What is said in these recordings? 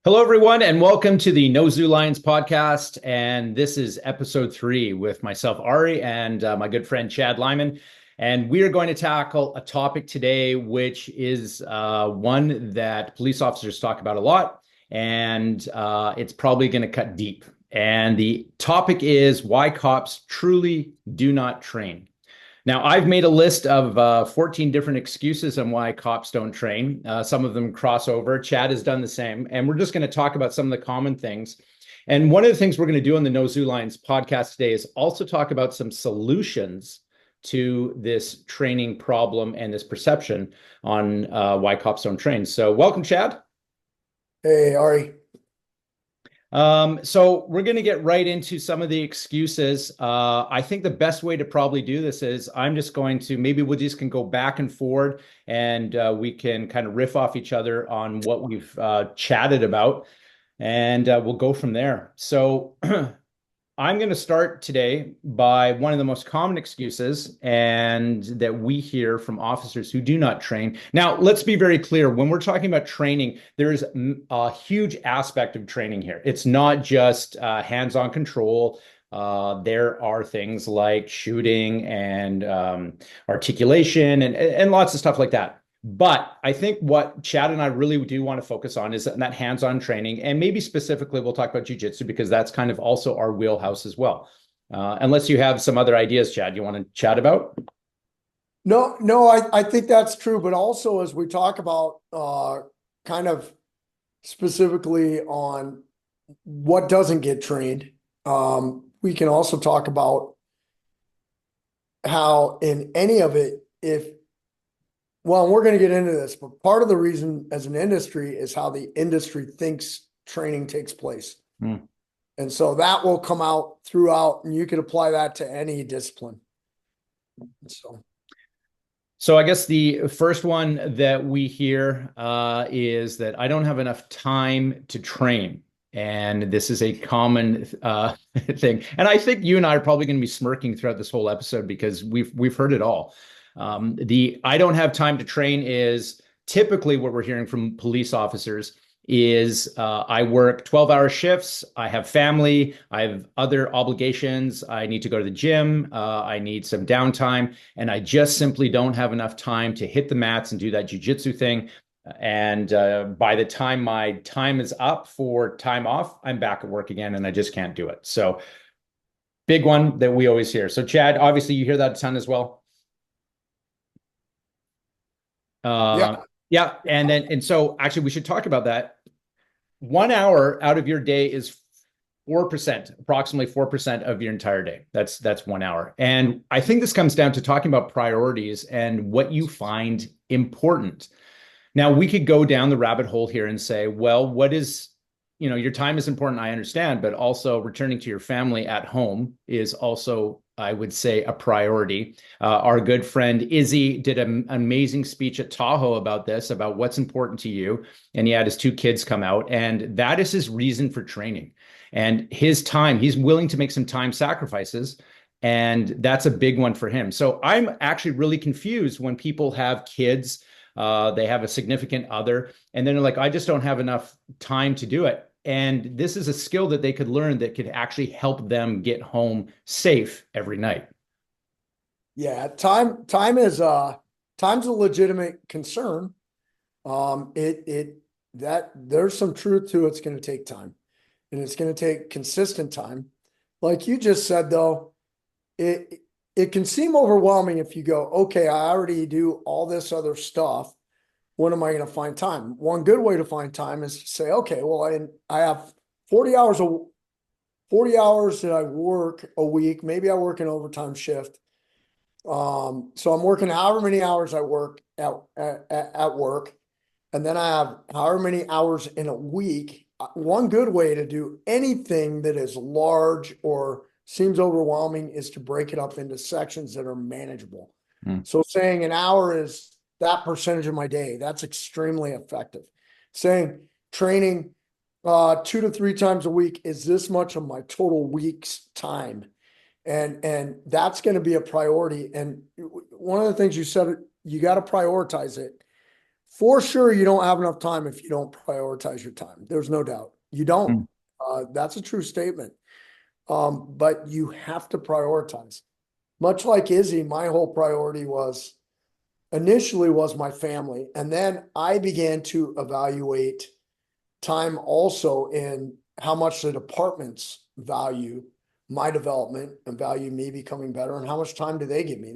Hello, everyone, and welcome to the No Zoo Lions podcast. And this is episode 3 with myself, Ari, and my good friend, Chad Lyman. And we are going to tackle a topic today, which is one that police officers talk about a lot, and it's probably going to cut deep. And the topic is why cops truly do not train. Now, I've made a list of 14 different excuses on why cops don't train. Some of them cross over. Chad has done the same. And we're just going to talk about some of the common things. And one of the things we're going to do on the No Zoo Lions podcast today is also talk about some solutions to this training problem and this perception on why cops don't train. So welcome, Chad. Hey, Ari. So we're going to get right into some of the excuses. I think the best way to probably do this is I'm just going to, maybe we just can go back and forward and we can kind of riff off each other on what we've chatted about, and we'll go from there. So I'm going to start today by one of the most common excuses and that we hear from officers who do not train. Now, let's be very clear. When we're talking about training, there's a huge aspect of training here. It's not just hands-on control. There are things like shooting and articulation and lots of stuff like that. But I think what Chad and I really do want to focus on is that hands-on training, and maybe specifically we'll talk about jiu-jitsu because that's kind of also our wheelhouse as well. Unless you have some other ideas, Chad, you want to chat about? No, I think that's true. But also, as we talk about kind of specifically on what doesn't get trained, we can also talk about how in any of it, well, we're going to get into this, but part of the reason as an industry is how the industry thinks training takes place. And so that will come out throughout, and you can apply that to any discipline. So I guess the first one that we hear is that I don't have enough time to train. And this is a common thing. And I think you and I are probably going to be smirking throughout this whole episode because we've heard it all. The I don't have time to train is typically what we're hearing from police officers is I work 12-hour shifts. I have family. I have other obligations. I need to go to the gym. I need some downtime. And I just simply don't have enough time to hit the mats and do that jiu-jitsu thing. And by the time my time is up for time off, I'm back at work again and I just can't do it. So big one that we always hear. So Chad, obviously you hear that a ton as well. Yeah. And so actually we should talk about that. 1 hour out of your day is 4%, approximately 4% of your entire day. That's 1 hour. And I think this comes down to talking about priorities and what you find important. Now we could go down the rabbit hole here and say, well, what is, your time is important, I understand, but also returning to your family at home is also, I would say, a priority. Our good friend Izzy did an amazing speech at Tahoe about this, about what's important to you. And he had his 2 kids come out, and that is his reason for training. And his time, he's willing to make some time sacrifices. And that's a big one for him. So I'm actually really confused when people have kids, they have a significant other, and then they're like, I just don't have enough time to do it. And this is a skill that they could learn that could actually help them get home safe every night. Yeah, time's a legitimate concern. That there's some truth to it's going to take time, and it's going to take consistent time. Like you just said, though, it can seem overwhelming if you go, okay, I already do all this other stuff. When am I going to find time? One good way to find time is to say, okay, well, I have 40 hours that I work a week. Maybe I work an overtime shift. So I'm working however many hours I work at work. And then I have however many hours in a week. One good way to do anything that is large or seems overwhelming is to break it up into sections that are manageable. So saying an hour is that percentage of my day, that's extremely effective. Saying training 2 to 3 times a week is this much of my total week's time. And that's going to be a priority. And one of the things you said, you got to prioritize it. For sure, you don't have enough time if you don't prioritize your time. There's no doubt. You don't. That's a true statement. But you have to prioritize. Much like Izzy, my whole priority was initially was my family. And then I began to evaluate time also in how much the departments value my development and value me becoming better, and how much time do they give me.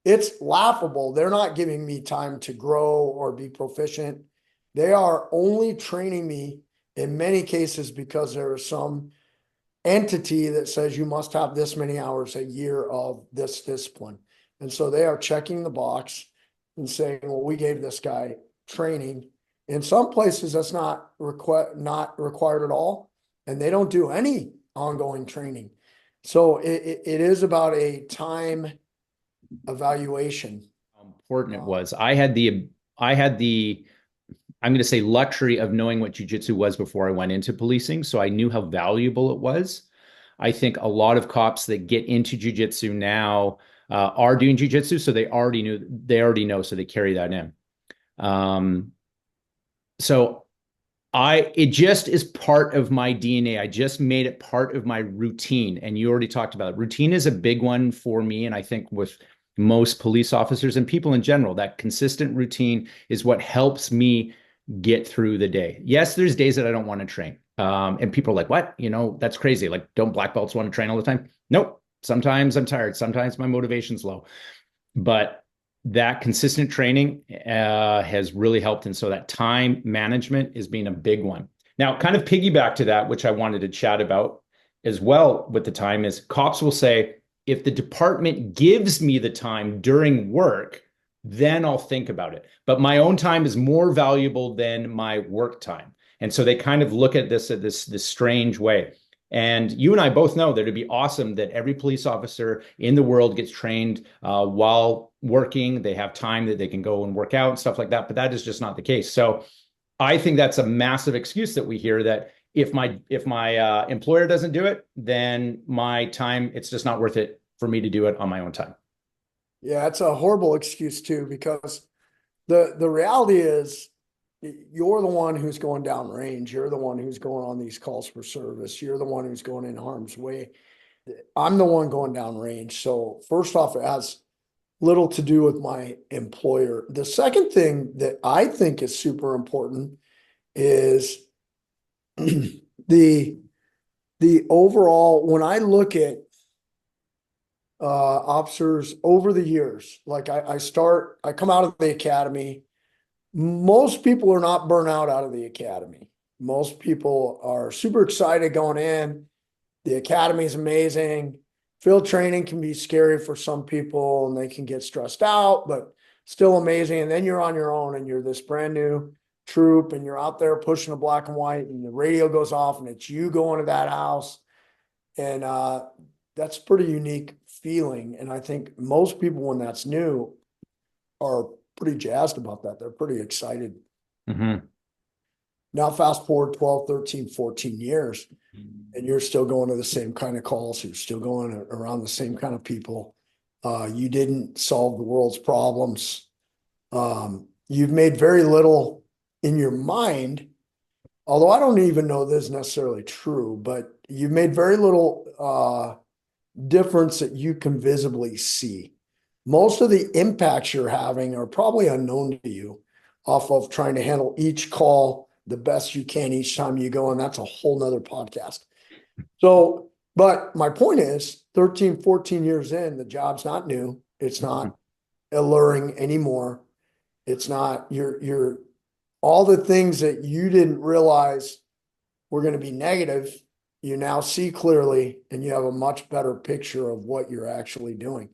It's laughable. They're not giving me time to grow or be proficient. They are only training me in many cases because there is some entity that says you must have this many hours a year of this discipline. And so they are checking the box and saying, well, we gave this guy training. In some places, that's not required at all. And they don't do any ongoing training. So it is about a time evaluation. How important it was. I had the I'm going to say luxury of knowing what jiu-jitsu was before I went into policing. So I knew how valuable it was. I think a lot of cops that get into jiu-jitsu now are doing jiu-jitsu. So they already know, so they carry that in. So it just is part of my DNA. I just made it part of my routine. And you already talked about it. Routine is a big one for me. And I think with most police officers and people in general, that consistent routine is what helps me get through the day. Yes, there's days that I don't want to train. And people are like, what? That's crazy. Like, don't black belts want to train all the time? Nope. Sometimes I'm tired. Sometimes my motivation's low. But that consistent training has really helped. And so that time management is being a big one. Now, kind of piggyback to that, which I wanted to chat about as well with the time, is cops will say, if the department gives me the time during work, then I'll think about it. But my own time is more valuable than my work time. And so they kind of look at this strange way. And you and I both know that it'd be awesome that every police officer in the world gets trained while working. They have time that they can go and work out and stuff like that. But that is just not the case. So I think that's a massive excuse that we hear, that if my employer doesn't do it, then my time, it's just not worth it for me to do it on my own time. Yeah, it's a horrible excuse too, because the reality is you're the one who's going down range. You're the one who's going on these calls for service. You're the one who's going in harm's way. I'm the one going down range. So first off, it has little to do with my employer. The second thing that I think is super important is the overall, when I look at officers over the years, like I come out of the academy. Most people are not burnt out of the academy. Most people are super excited going in. The academy is amazing. Field training can be scary for some people and they can get stressed out, but still amazing. And then you're on your own and you're this brand new troop and you're out there pushing a black and white and the radio goes off and it's you going to that house. And that's a pretty unique feeling. And I think most people, when that's new, are pretty jazzed about that. They're pretty excited. Mm-hmm. Now, fast forward 12, 13, 14 years, and you're still going to the same kind of calls. You're still going around the same kind of people. You didn't solve the world's problems. You've made very little in your mind, although I don't even know this is necessarily true, but you've made very little difference that you can visibly see. Most of the impacts you're having are probably unknown to you off of trying to handle each call the best you can each time you go. And that's a whole nother podcast. So, but my point is 13, 14 years in, the job's not new. It's not alluring anymore. It's not, you're all the things that you didn't realize were going to be negative. You now see clearly and you have a much better picture of what you're actually doing.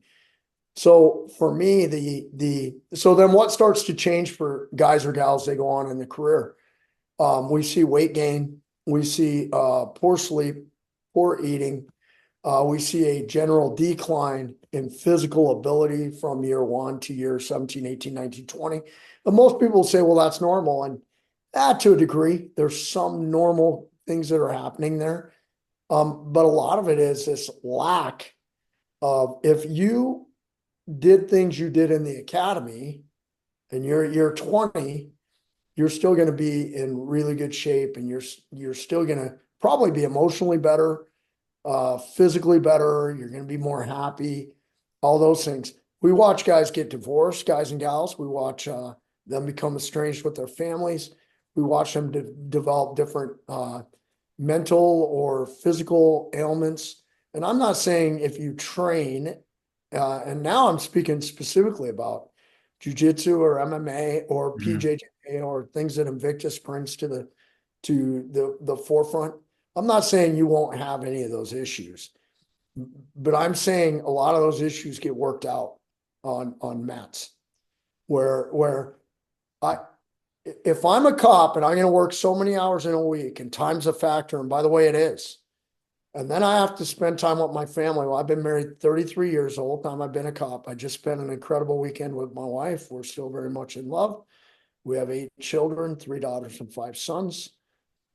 So for me, so then what starts to change for guys or gals, they go on in the career? We see weight gain. We see poor sleep, poor eating. We see a general decline in physical ability from year 1 to year 17, 18, 19, 20. And most people say, well, that's normal. And to a degree, there's some normal things that are happening there. But a lot of it is this lack of, if you did things you did in the academy and you're 20, you're still going to be in really good shape, and you're still going to probably be emotionally better, physically better. You're going to be more happy, all those things. We watch guys get divorced, guys and gals. We watch them become estranged with their families. We watch them develop different mental or physical ailments. And I'm not saying if you train, and now I'm speaking specifically about jiu-jitsu or MMA or Mhm. PJJ or things that Invictus brings to the forefront. I'm not saying you won't have any of those issues, but I'm saying a lot of those issues get worked out on mats where I if I'm a cop and I'm going to work so many hours in a week and time's a factor, and by the way, it is. And then I have to spend time with my family. Well, I've been married 33 years, the whole time I've been a cop. I just spent an incredible weekend with my wife. We're still very much in love. We have 8 children, 3 daughters and 5 sons.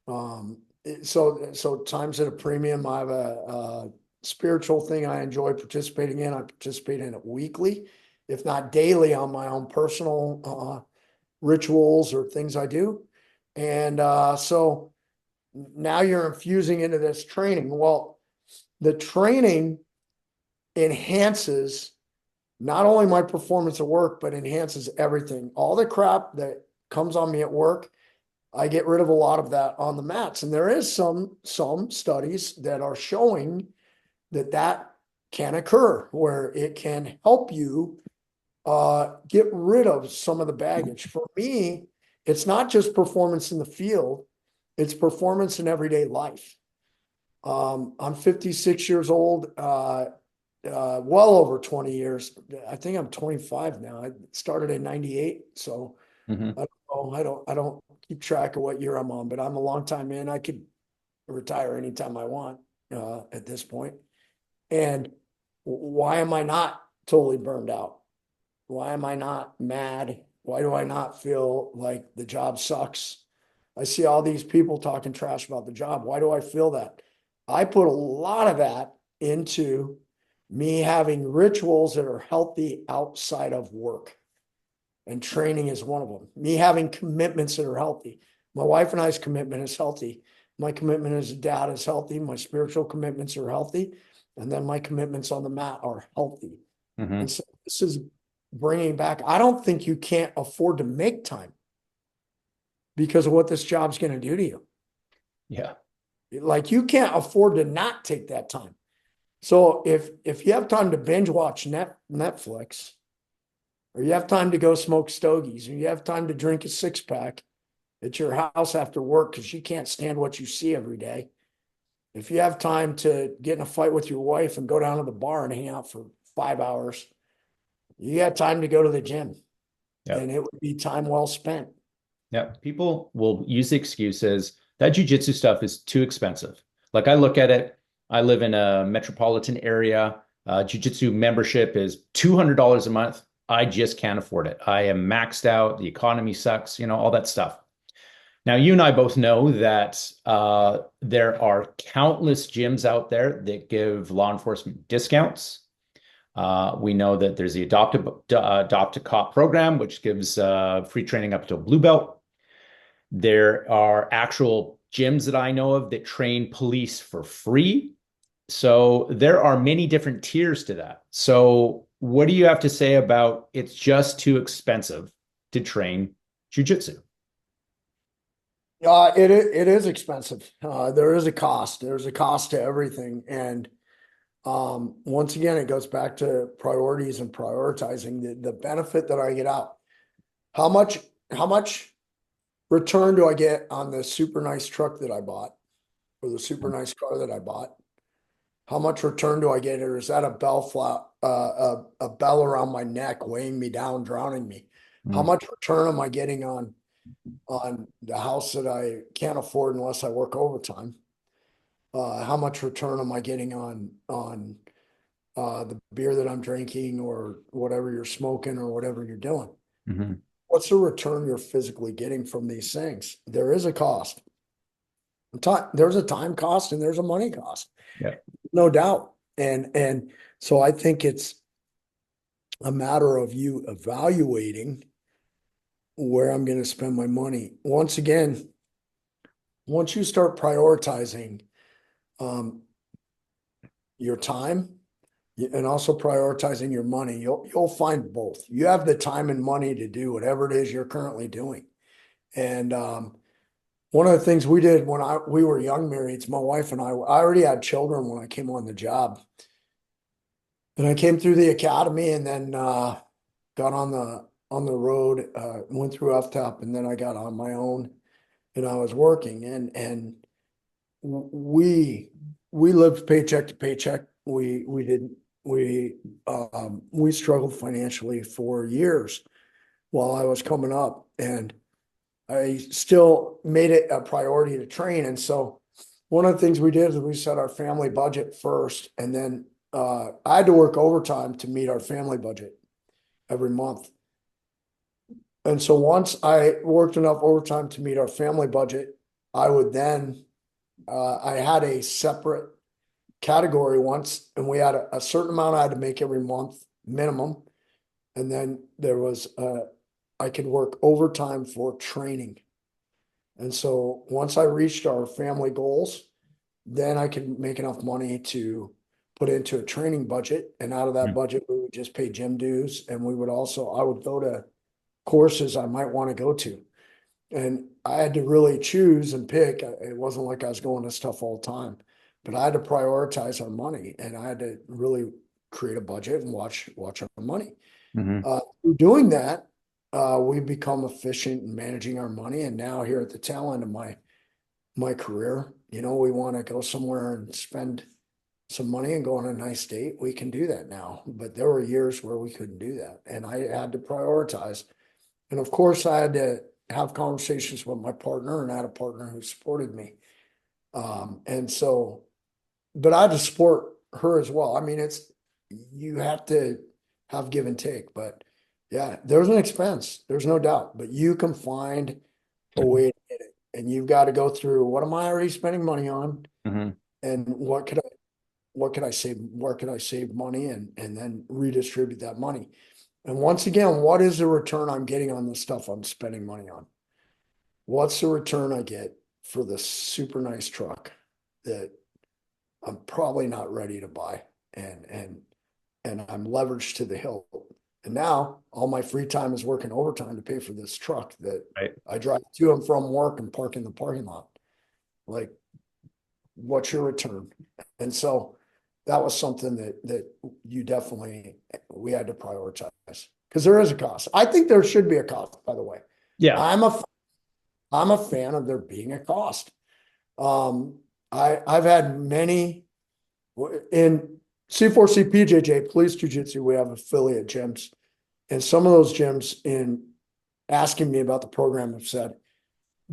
So time's at a premium. I have a spiritual thing I enjoy participating in. I participate in it weekly, if not daily, on my own personal rituals or things I do. And so now you're infusing into this training. Well, the training enhances not only my performance at work, but enhances everything. All the crap that comes on me at work, I get rid of a lot of that on the mats. And there is some studies that are showing that that can occur, where it can help you get rid of some of the baggage. For me, it's not just performance in the field, it's performance in everyday life. I'm 56 years old, well over 20 years. I think I'm 25 now. I started in 98. So Mhm. I don't know. I don't keep track of what year I'm on, but I'm a long time in. I could retire anytime I want, at this point. And why am I not totally burned out? Why am I not mad? Why do I not feel like the job sucks? I see all these people talking trash about the job. Why do I feel that? I put a lot of that into me having rituals that are healthy outside of work, and training is one of them. Me having commitments that are healthy. My wife and I's commitment is healthy. My commitment as a dad is healthy. My spiritual commitments are healthy. And then my commitments on the mat are healthy. And Mhm. so this is bringing back, I don't think you can't afford to make time because of what this job's going to do to you. Yeah. Like, you can't afford to not take that time. So if you have time to binge watch Netflix, or you have time to go smoke stogies, or you have time to drink a 6 pack at your house after work because you can't stand what you see every day. If you have time to get in a fight with your wife and go down to the bar and hang out for 5 hours, you got time to go to the gym, Yeah. and it would be time well spent. Yeah. People will use the excuses that jujitsu stuff is too expensive. Like I look at it, I live in a metropolitan area. Jujitsu membership is $200 a month. I just can't afford it. I am maxed out. The economy sucks, all that stuff. Now, you and I both know that there are countless gyms out there that give law enforcement discounts. We know that there's the Adopt a Cop program, which gives free training up to a blue belt. There are actual gyms that I know of that train police for free. So there are many different tiers to that. So what do you have to say about it's just too expensive to train jujitsu? It is expensive. There is a cost. There's a cost to everything. And once again, it goes back to priorities and prioritizing the benefit that I get out. How much, how much return do I get on the super nice truck that I bought, or the super nice car that I bought? How much return do I get? Or is that a bell flap, a bell around my neck, weighing me down, drowning me? How Mm. much return am I getting on the house that I can't afford unless I work overtime? How much return am I getting on the beer that I'm drinking, or whatever you're smoking, or whatever you're doing? Mhm. What's the return you're physically getting from these things? There is a cost. There's a time cost and there's a money cost, Yeah. no doubt. And so I think it's a matter of you evaluating where I'm going to spend my money. Once again, once you start prioritizing your time and also prioritizing your money, you'll find both. You have the time and money to do whatever it is you're currently doing. And one of the things we did when we were young marrieds, my wife and I already had children when I came on the job. And I came through the academy and then got on the road, went through FTAP, and then I got on my own and I was working and we lived paycheck to paycheck. We struggled financially for years while I was coming up, and I still made it a priority to train. And so one of the things we did is we set our family budget first, and then I had to work overtime to meet our family budget every month. And so once I worked enough overtime to meet our family budget, I would then, I had a separate category once, and we had a certain amount I had to make every month minimum. And then there was, I could work overtime for training. And so once I reached our family goals, then I could make enough money to put into a training budget. And out of that budget, we would just pay gym dues. And we would also, I would go to courses I might want to go to. And I had to really choose and pick. It wasn't like I was going to stuff all the time, but I had to prioritize our money, and I had to really create a budget and watch our money. Through doing that, we've become efficient in managing our money. And now here at the tail end of my career, we want to go somewhere and spend some money and go on a nice date. We can do that now, but there were years where we couldn't do that, and I had to prioritize. And of course, I had to have conversations with my partner, and I had a partner who supported me. And so, but I had to support her as well. I mean, you have to have give and take, but yeah, there's an expense. There's no doubt, but you can find a way to get it. And you've got to go through, what am I already spending money on? And what could I save? Where could I save money and then redistribute that money? And once again, what is the return I'm getting on the stuff I'm spending money on? What's the return I get for the super nice truck that I'm probably not ready to buy, and I'm leveraged to the hilt. And now all my free time is working overtime to pay for this truck that I drive to and from work and park in the parking lot. Like, what's your return? And so that was something that we had to prioritize, because there is a cost. I think there should be a cost, by the way. Yeah. I'm a fan of there being a cost. I've had many in C4C PJJ, Police Jiu-Jitsu, we have affiliate gyms. And some of those gyms, in asking me about the program, have said,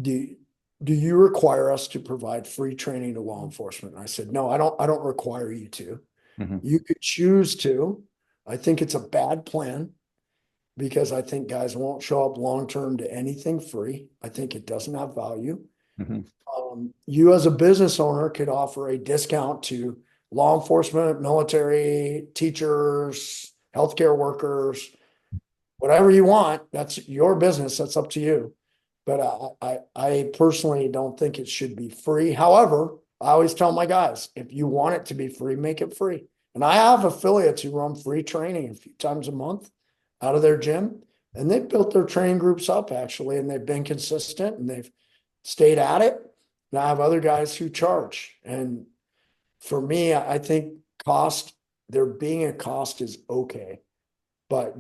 do you require us to provide free training to law enforcement? And I said, no, I don't require you to. You could choose to. I think it's a bad plan, because I think guys won't show up long-term to anything free. I think it doesn't have value. You as a business owner could offer a discount to law enforcement, military, teachers, healthcare workers, whatever you want. That's your business. That's up to you. But I personally don't think it should be free. However, I always tell my guys, if you want it to be free, make it free. And I have affiliates who run free training a few times a month out of their gym, and they've built their training groups up, actually, and they've been consistent and they've stayed at it. And I have other guys who charge. And for me, I think there being a cost is okay. But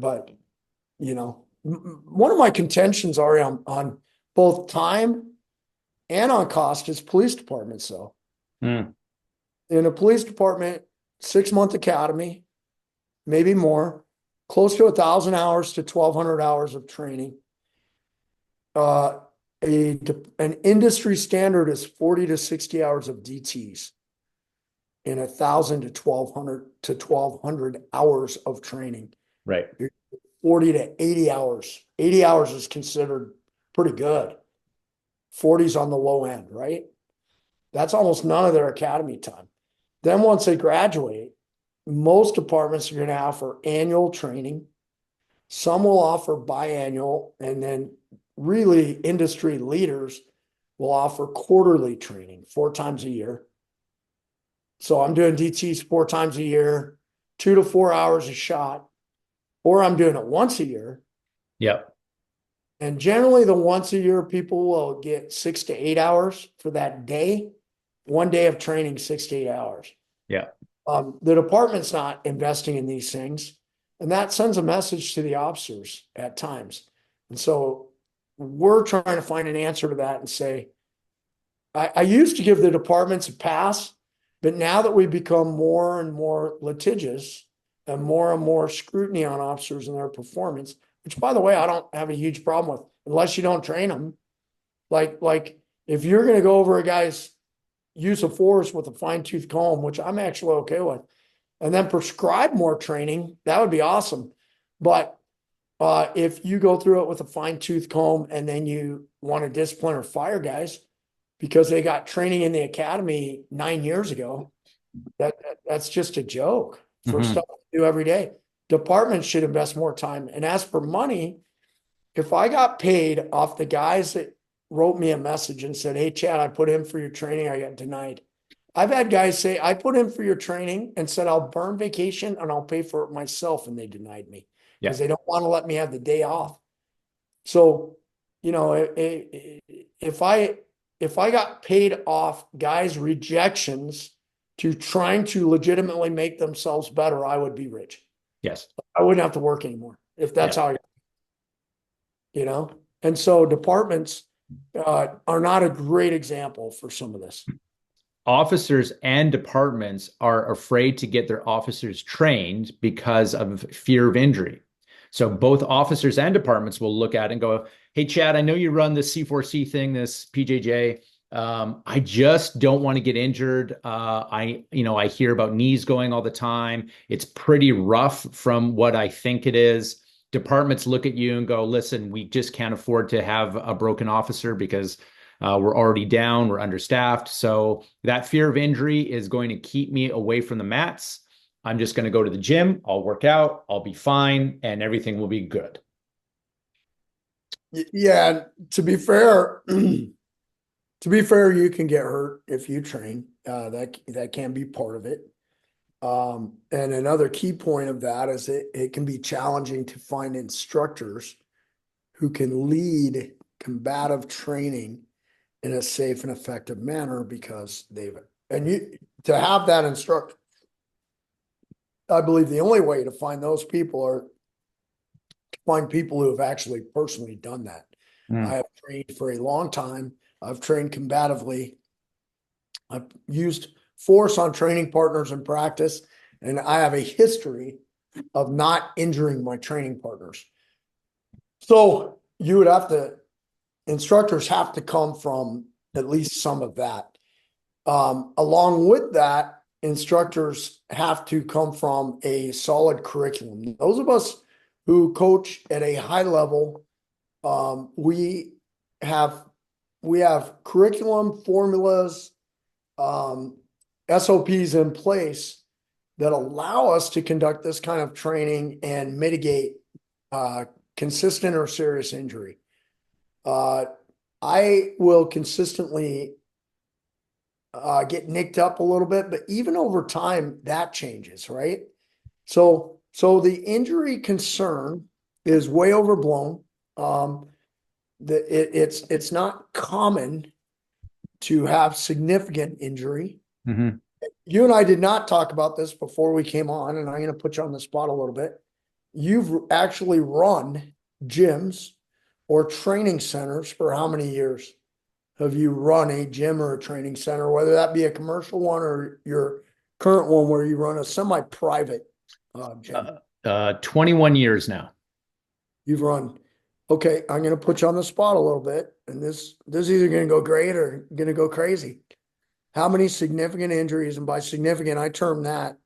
one of my contentions are on both time and on cost is police departments, though. In a police department, 6-month academy, maybe more, close to 1,000 hours to 1,200 hours of training. An industry standard is 40 to 60 hours of DTs, and 1,000 to 1,200 hours of training. Right. 40 to 80 hours. 80 hours is considered pretty good. 40's on the low end, right? That's almost none of their academy time. Then once they graduate, most departments are going to offer annual training, Some will offer biannual, and then really industry leaders will offer quarterly training 4 times a year. So I'm doing DTs 4 times a year, 2 to 4 hours a shot, or I'm doing it once a year. Yep. And generally, the once a year people will get 6 to 8 hours for that day. One day of training, 6 to 8 hours. Yeah. The department's not investing in these things, and that sends a message to the officers at times. And so we're trying to find an answer to that and say, I used to give the departments a pass, but now that we become more and more litigious and more scrutiny on officers and their performance, which by the way, I don't have a huge problem with, unless you don't train them. Like if you're going to go over a guy's use of force with a fine tooth comb, which I'm actually okay with, and then prescribe more training, that would be awesome. But if you go through it with a fine tooth comb and then you want to discipline or fire guys because they got training in the academy 9 years ago, that's just a joke for Mhm. stuff to do every day. Departments should invest more time. And as for money, if I got paid off the guys that wrote me a message and said, "Hey, Chad, I put in for your training, I got denied." I've had guys say, "I put in for your training and said I'll burn vacation and I'll pay for it myself," and they denied me Yeah. because they don't want to let me have the day off. So, you know, if I got paid off guys' rejections to trying to legitimately make themselves better, I would be rich. Yes. I wouldn't have to work anymore if that's Yeah. how, you know. And so departments are not a great example for some of this. Officers and departments are afraid to get their officers trained because of fear of injury. So both officers and departments will look at it and go, "Hey, Chad, I know you run this C4C thing, this PJJ. I just don't want to get injured. I hear about knees going all the time. It's pretty rough from what I think it is." Departments look at you and go, "Listen, we just can't afford to have a broken officer because we're already down, we're understaffed. So that fear of injury is going to keep me away from the mats. I'm just going to go to the gym, I'll work out, I'll be fine, and everything will be good." Yeah, to be fair, you can get hurt if you train. That can be part of it. And another key point of that is it can be challenging to find instructors who can lead combative training in a safe and effective manner because to have that instructor, I believe the only way to find those people are to find people who have actually personally done that. I Mm. have trained for a long time. I've trained combatively. I've used force on training partners in practice, and I have a history of not injuring my training partners. So instructors have to come from at least some of that. Along with that, instructors have to come from a solid curriculum. Those of us who coach at a high level, we have curriculum formulas, SOPs in place that allow us to conduct this kind of training and mitigate consistent or serious injury. I will consistently get nicked up a little bit, but even over time, that changes, right? So the injury concern is way overblown. It's not common to have significant injury. Mhm. You and I did not talk about this before we came on, and I'm going to put you on the spot a little bit. You've actually run gyms or training centers for how many years? Have you run a gym or a training center, whether that be a commercial one or your current one where you run a semi-private gym? 21 years now. You've run. Okay, I'm going to put you on the spot a little bit, and this is either going to go great or going to go crazy. How many significant injuries, and by significant, I term that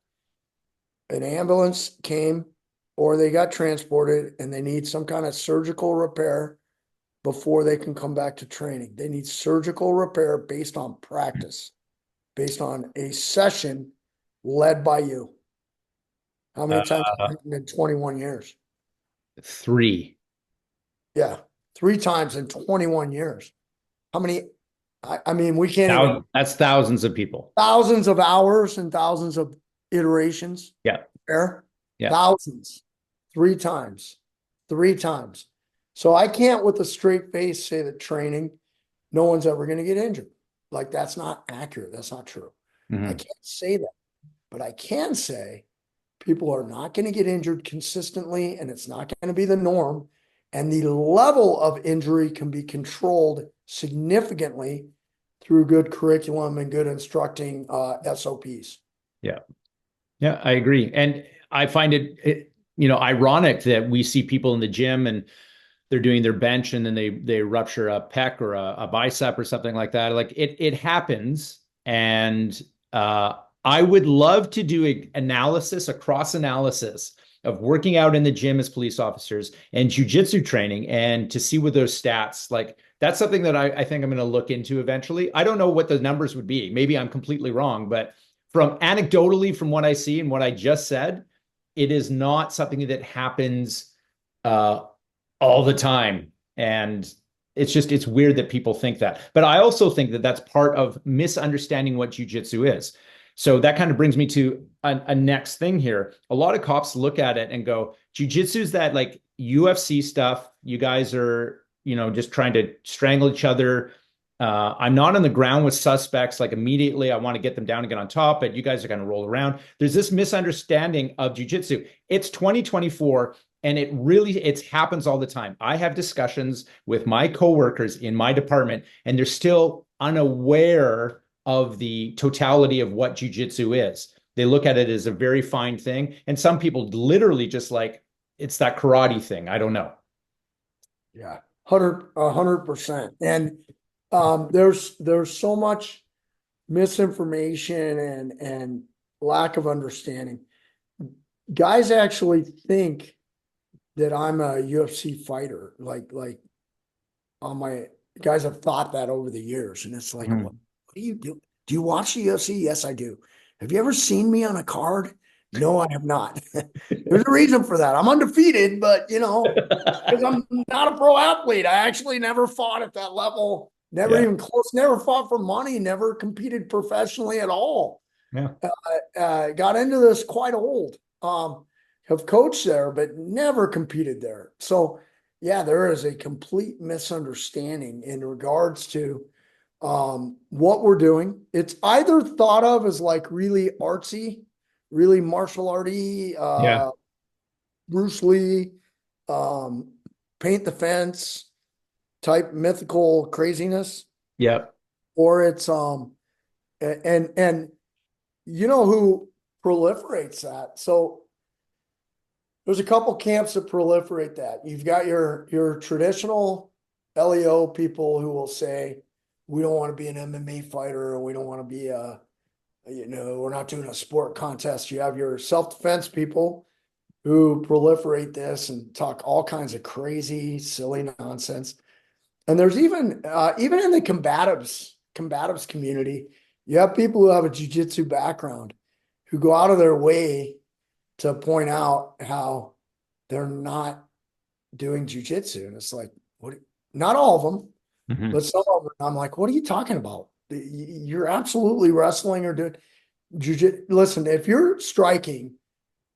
an ambulance came or they got transported and they need some kind of surgical repair before they can come back to training. They need surgical repair based on practice, based on a session led by you. How many times have Uh, you in 21 years? 3. Yeah. 3 times in 21 years. How many? I mean, we can't even, That's thousands of people. thousands of hours and thousands of iterations. Yeah. There. Yeah. Thousands. 3 times. 3 times. So I can't with a straight face say that training, no one's ever going to get injured. Like that's not accurate. That's not true. I can't say that, but I can say people are not going to get injured consistently and it's not going to be the norm. And the level of injury can be controlled significantly through good curriculum and good instructing SOPs. Yeah. Yeah, I agree. And I find it ironic that we see people in the gym and they're doing their bench and then they rupture a pec or a bicep or something like that. Like it happens. And I would love to do a cross analysis of working out in the gym as police officers and jujitsu training and to see what those stats like. That's something that I think I'm going to look into eventually. I don't know what the numbers would be. Maybe I'm completely wrong, but from anecdotally, from what I see and what I just said, it is not something that happens all the time. And it's weird that people think that. But I also think that that's part of misunderstanding what jujitsu is. So that kind of brings me to a next thing here. A lot of cops look at it and go, jujitsu is that like UFC stuff. You guys are, just trying to strangle each other. I'm not on the ground with suspects. Like immediately, I want to get them down and get on top, but you guys are going to roll around. There's this misunderstanding of jujitsu. It's 2024. And it happens all the time. I have discussions with my coworkers in my department, and they're still unaware of the totality of what jujitsu is. They look at it as a very fine thing. And some people literally just like, it's that karate thing. I don't know. Yeah, 100%. And there's so much misinformation and lack of understanding. Guys actually think that I'm a UFC fighter. Like on my guys have thought that over the years. And it's like, what do you do? Do you watch the UFC? Yes, I do. Have you ever seen me on a card? No, I have not. There's a reason for that. I'm undefeated, but because I'm not a pro athlete. I actually never fought at that level. Never even close. Never fought for money. Never competed professionally at all. Yeah. Got into this quite old. Have coached there, but never competed there. So yeah, there is a complete misunderstanding in regards to what we're doing. It's either thought of as like really artsy, really martial arty, Bruce Lee, paint the fence type mythical craziness. Yeah. Or it's and who proliferates that. So there's a couple camps that proliferate that. You've got your traditional LEO people who will say, we don't want to be an MMA fighter, or we don't want to be we're not doing a sport contest. You have your self-defense people who proliferate this and talk all kinds of crazy, silly nonsense. And there's even in the combatives community, you have people who have a jiu-jitsu background who go out of their way to point out how they're not doing jujitsu. And it's like, not all of them, but some of them, I'm like, what are you talking about? You're absolutely wrestling or doing jujitsu. Listen, if you're striking,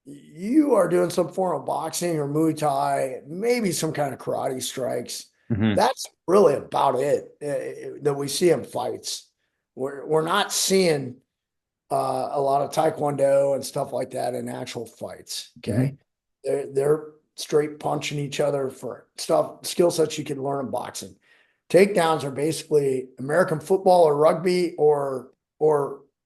you are doing some form of boxing or Muay Thai, maybe some kind of karate strikes. That's really about it that we see in fights. We're not seeing a lot of Taekwondo and stuff like that in actual fights. Okay. They're straight punching each other for skill sets you can learn in boxing. Takedowns are basically American football or rugby or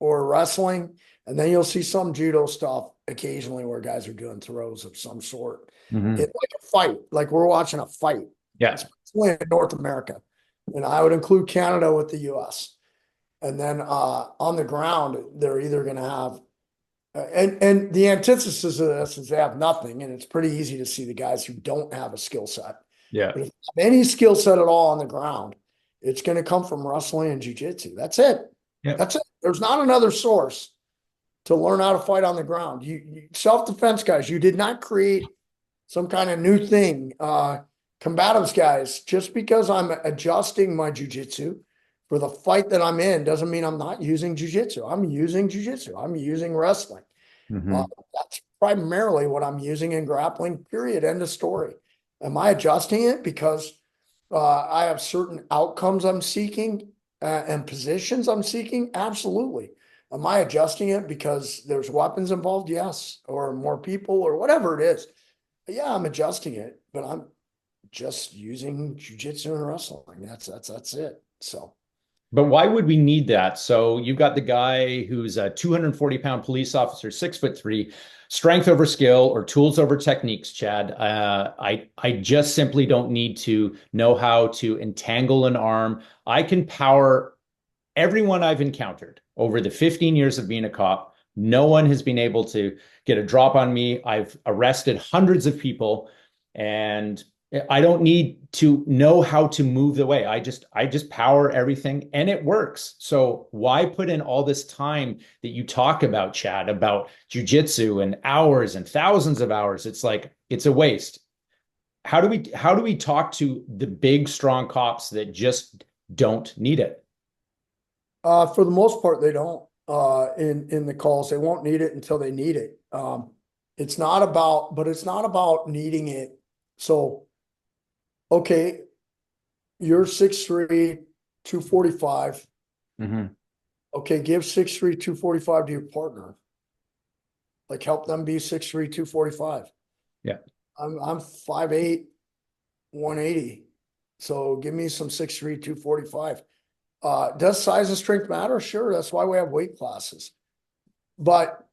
wrestling. And then you'll see some judo stuff occasionally where guys are doing throws of some sort. It's like a fight, like we're watching a fight. Yeah. Especially in North America. And I would include Canada with the US. And then on the ground, they're either going to have, and the antithesis of this is they have nothing. And it's pretty easy to see the guys who don't have a skill set. Yeah. But if you have any skill set at all on the ground, it's going to come from wrestling and jiu-jitsu. That's it. Yeah. That's it. There's not another source to learn how to fight on the ground. You self-defense guys, you did not create some kind of new thing. Combatives guys, just because I'm adjusting my jujitsu for the fight that I'm in doesn't mean I'm not using jujitsu. I'm using jujitsu. I'm using wrestling. Uh, Hmm. that's primarily what I'm using in grappling, period. End of story. Am I adjusting it because I have certain outcomes I'm seeking and positions I'm seeking? Absolutely. Am I adjusting it because there's weapons involved? Yes. Or more people or whatever it is. Yeah, I'm adjusting it, but I'm just using jujitsu and wrestling. That's it. So But why would we need that? So you've got the guy who's a 240-pound police officer, 6'3", strength over skill or tools over techniques, Chad. I just simply don't need to know how to entangle an arm. I can power everyone I've encountered over the 15 years of being a cop. No one has been able to get a drop on me. I've arrested hundreds of people, and I don't need to know how to move the way. I just power everything and it works. So why put in all this time that you talk about, Chad, about jujitsu and hours and thousands of hours? It's like it's a waste. How do we talk to the big strong cops that just don't need it? for the most part, they don't in the calls. They won't need it until they need it. But it's not about needing it. So, okay, you're 6'3", 245. Mm-hmm. Okay, give 6'3", 245 to your partner. Like help them be 6'3", 245. Yeah. I'm 5'8", 180. So give me some 6'3", 245. Does size and strength matter? Sure. That's why we have weight classes. But,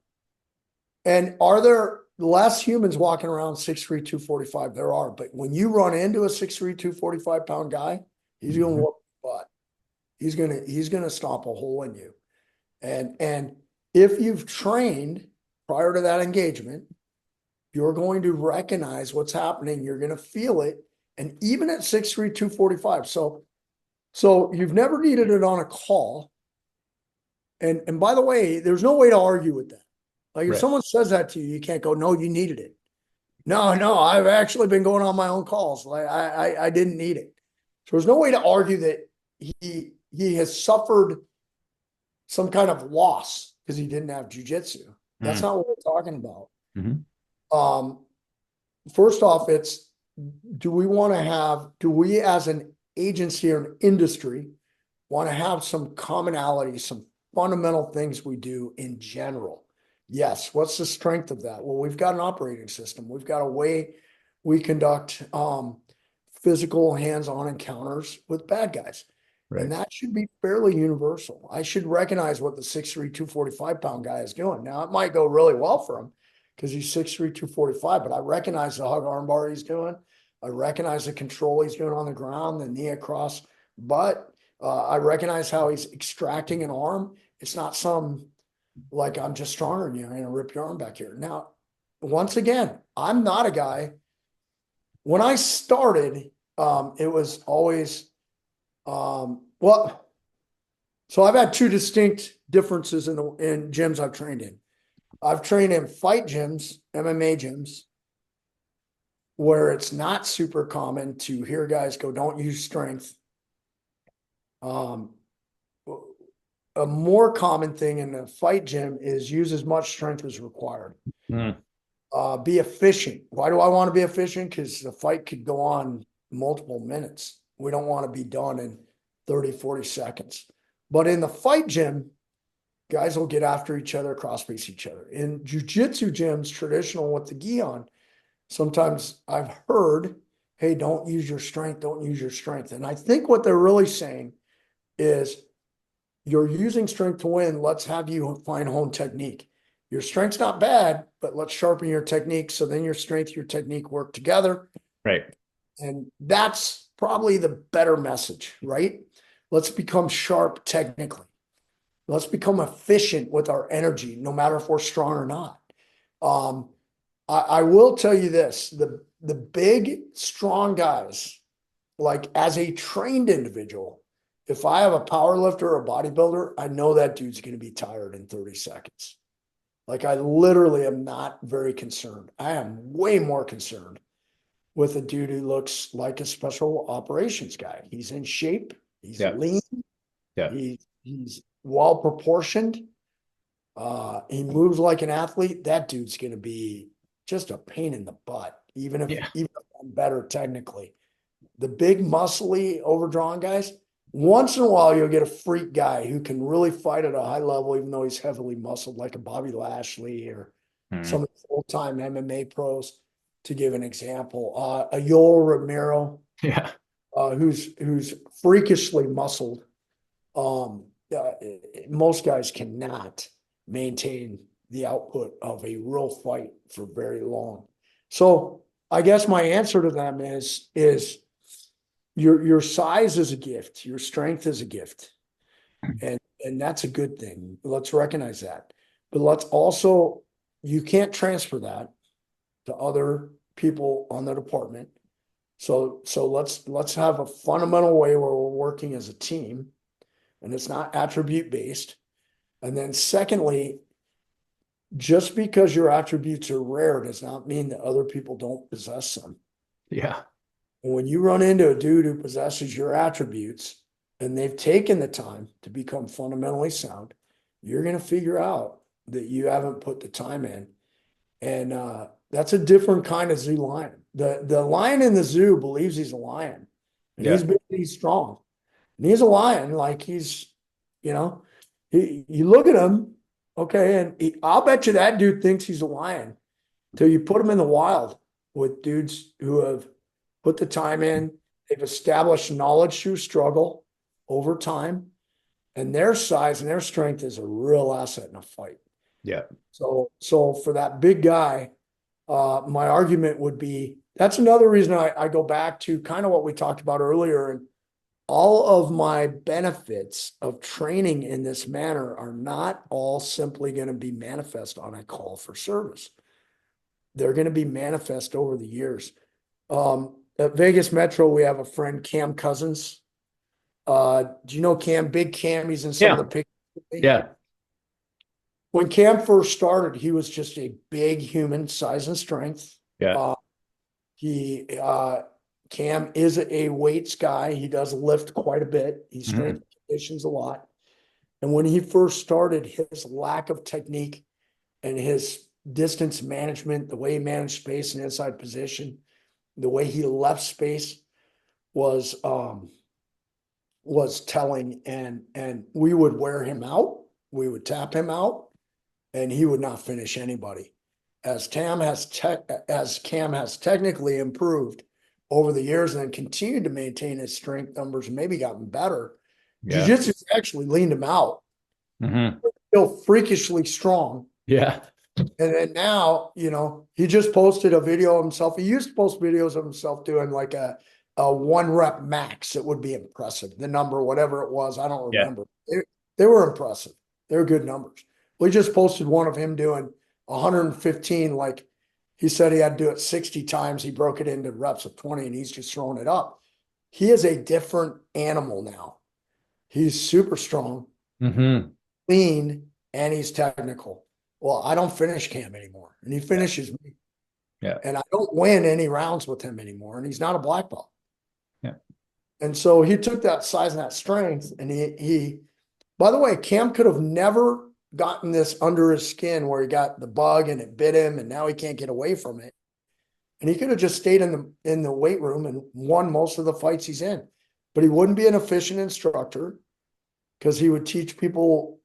and are there less humans walking around 6'3", 245? There are. But when you run into a 6'3", 245-pound guy, he's going to Mm-hmm. whoop your butt. He's gonna stomp a hole in you. And if you've trained prior to that engagement, you're going to recognize what's happening. You're going to feel it. And even at 6'3", 245. So you've never needed it on a call. And by the way, there's no way to argue with that. Like if Right. someone says that to you, you can't go, no, you needed it. No, I've actually been going on my own calls. Like I didn't need it. So there's no way to argue that he has suffered some kind of loss because he didn't have jujitsu. That's Mm. not what we're talking about. Mhm. Um, First off, it's do we as an agency or an industry want to have some commonality, some fundamental things we do in general? Yes. What's the strength of that? Well, we've got an operating system. We've got a way we conduct physical hands-on encounters with bad guys. And Right. that should be fairly universal. I should recognize what the 6'3", 245-pound guy is doing. Now, it might go really well for him because he's 6'3", 245, but I recognize the hug armbar he's doing. I recognize the control he's doing on the ground, the knee across. But I recognize how he's extracting an arm. It's not some like I'm just stronger than you. I'm going to rip your arm back here. Now, once again, I'm not a guy. When I started, it was always well. So I've had two distinct differences in gyms I've trained in. I've trained in fight gyms, MMA gyms, where it's not super common to hear guys go, "Don't use strength." Um, a more common thing in a fight gym is use as much strength as required. Mm. Be efficient. Why do I want to be efficient? Because the fight could go on multiple minutes. We don't want to be done in 30, 40 seconds. But in the fight gym, guys will get after each other, cross face each other. In jujitsu gyms, traditional with the gi on, sometimes I've heard, hey, don't use your strength, don't use your strength. And I think what they're really saying is you're using strength to win. Let's have you find hone technique. Your strength's not bad, but let's sharpen your technique. So then your strength, your technique work together. Right. And that's probably the better message, right? Let's become sharp technically. Let's become efficient with our energy, no matter if we're strong or not. Um, I will tell you this, the big, strong guys, like as a trained individual, if I have a power lifter or a bodybuilder, I know that dude's going to be tired in 30 seconds. Like I literally am not very concerned. I am way more concerned with a dude who looks like a special operations guy. He's in shape, he's Yeah. lean, Yeah. he's well proportioned. He moves like an athlete. That dude's gonna be just a pain in the butt, Yeah. even if I'm better technically. The big muscly overdrawn guys, once in a while you'll get a freak guy who can really fight at a high level, even though he's heavily muscled, like a Bobby Lashley or some Mhm. of the old-time MMA pros, to give an example. A Yoel Romero, Yeah. who's freakishly muscled. Um, uh, Most guys cannot maintain the output of a real fight for very long. So I guess my answer to them is your size is a gift, your strength is a gift, and that's a good thing. Let's recognize that. But let's also, you can't transfer that to other people on the department. So let's have a fundamental way where we're working as a team, and it's not attribute based. And then secondly, just because your attributes are rare does not mean that other people don't possess them. Yeah. And when you run into a dude who possesses your attributes and they've taken the time to become fundamentally sound, you're going to figure out that you haven't put the time in. And that's a different kind of zoo lion. The lion in the zoo believes he's a lion, and Yeah. he's big, he's strong, and he's a lion. Like he's, you know, you look at him, okay, and I'll bet you that dude thinks he's a lion till you put him in the wild with dudes who have put the time in. They've established knowledge through struggle over time, and their size and their strength is a real asset in a fight. Yeah. So for that big guy, my argument would be that's another reason I go back to kind of what we talked about earlier. And all of my benefits of training in this manner are not all simply going to be manifest on a call for service. They're going to be manifest over the years. At Vegas Metro, we have a friend, Cam Cousins. Do you know Cam? Big Cam, he's in some of the Yeah. pictures with me. Yeah. When Cam first started, he was just a big human, size and strength. Yeah. Uh, he Cam is a weights guy. He does lift quite a bit. He Mhm. strength conditions a lot. And when he first started, his lack of technique and his distance management, the way he managed space and inside position, the way he left space was telling. And we would wear him out. We would tap him out, and he would not finish anybody. As Cam has technically improved over the years and then continued to maintain his strength numbers and maybe gotten better, Yeah. jiu-jitsu actually leaned him out. Hmm. Still freakishly strong. Yeah. And then now, he just posted a video of himself. He used to post videos of himself doing like a one rep max. It would be impressive. The number, whatever it was, I don't Yeah. remember. They were impressive. They were good numbers. We just posted one of him doing 115. Like he said he had to do it 60 times. He broke it into reps of 20 and he's just throwing it up. He is a different animal now. He's super strong, Hmm. lean, and he's technical. Well, I don't finish Cam anymore, and he Yeah. finishes me, Yeah. and I don't win any rounds with him anymore, and he's not a black belt. Yeah. And so he took that size and that strength, and he by the way, Cam could have never gotten this under his skin where he got the bug and it bit him, and now he can't get away from it. And he could have just stayed in the weight room and won most of the fights he's in. But he wouldn't be an efficient instructor because he would teach people.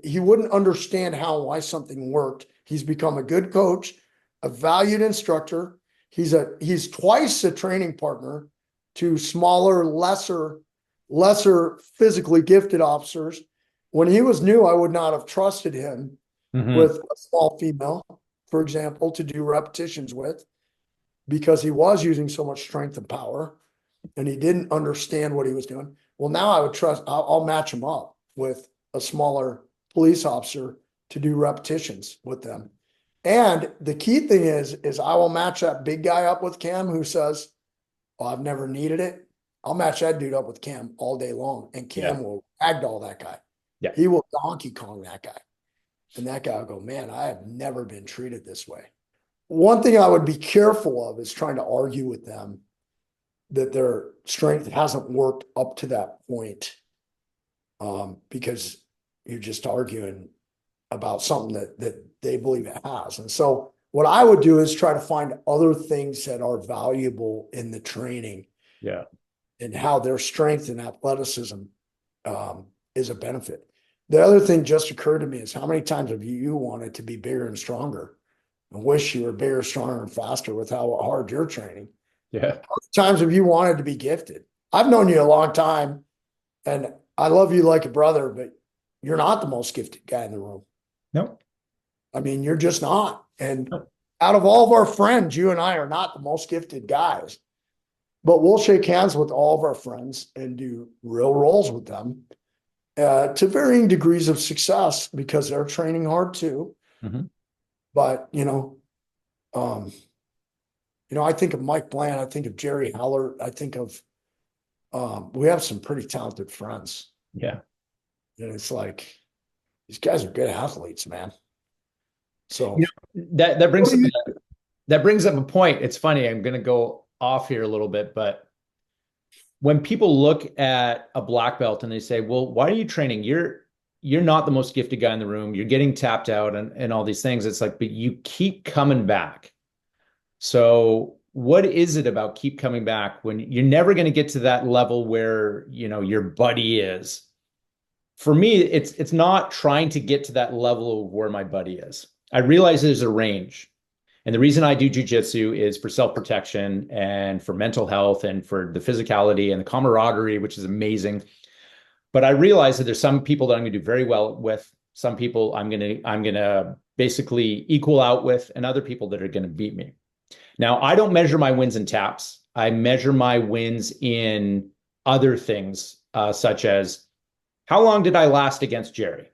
He wouldn't understand how and why something worked. He's become a good coach, a valued instructor. He's twice a training partner to smaller, lesser physically gifted officers. When he was new, I would not have trusted him Hmm. with a small female, for example, to do repetitions with, because he was using so much strength and power and he didn't understand what he was doing. Well, now I would trust, I'll match him up with a smaller police officer to do repetitions with them. And the key thing is I will match that big guy up with Cam who says, well, I've never needed it. I'll match that dude up with Cam all day long, and Yeah. Cam will ragdoll that guy. Yeah. He will Donkey Kong that guy. And that guy will go, man, I have never been treated this way. One thing I would be careful of is trying to argue with them that their strength hasn't worked up to that point, because you're just arguing about something that they believe it has. And so what I would do is try to find other things that are valuable in the training. Yeah. And how their strength and athleticism is a benefit. The other thing just occurred to me is how many times have you wanted to be bigger and stronger and wish you were bigger, stronger, and faster with how hard you're training? Yeah. How many times have you wanted to be gifted? I've known you a long time and I love you like a brother, but you're not the most gifted guy in the room. No. I mean, you're just not. And out of all of our friends, you and I are not the most gifted guys. But we'll shake hands with all of our friends and do real rolls with them to varying degrees of success because they're training hard too. Mm-hmm. But, I think of Mike Bland, I think of Jerry Heller, I think of, we have some pretty talented friends. Yeah. And it's like, these guys are good athletes, man. So that brings up a point. It's funny. I'm going to go off here a little bit, but when people look at a black belt and they say, well, why are you training? You're not the most gifted guy in the room. You're getting tapped out and all these things. It's like, but you keep coming back. So what is it about keep coming back when you're never going to get to that level where, your buddy is? For me, it's not trying to get to that level of where my buddy is. I realize there's a range. And the reason I do jiu-jitsu is for self-protection and for mental health and for the physicality and the camaraderie, which is amazing. But I realize that there's some people that I'm going to do very well with, some people I'm going to basically equal out with, and other people that are going to beat me. Now, I don't measure my wins in taps. I measure my wins in other things, such as how long did I last against Jerry?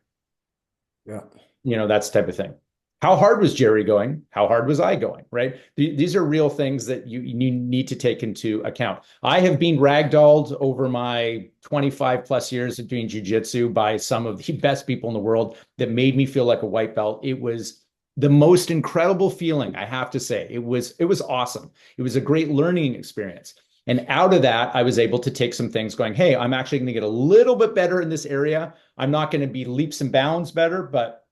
Yeah. That's the type of thing. How hard was Jerry going? How hard was I going? Right? These are real things that you need to take into account. I have been ragdolled over my 25 plus years of doing jiu-jitsu by some of the best people in the world that made me feel like a white belt. It was the most incredible feeling, I have to say. It was awesome. It was a great learning experience. And out of that, I was able to take some things going, hey, I'm actually going to get a little bit better in this area. I'm not going to be leaps and bounds better, but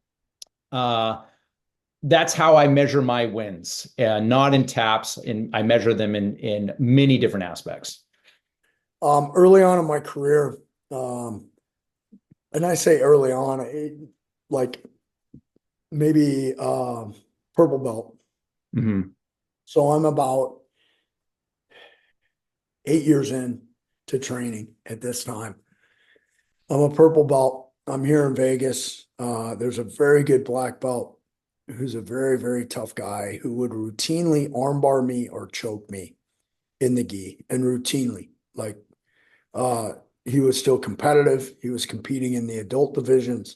that's how I measure my wins, not in taps. I measure them in many different aspects. Early on in my career, and I say early on, like maybe purple belt. Mm-hmm. So I'm about 8 years in to training at this time. I'm a purple belt. I'm here in Vegas. There's a very good black belt who's a very, very tough guy who would routinely armbar me or choke me in the gi, and routinely. Like, he was still competitive. He was competing in the adult divisions.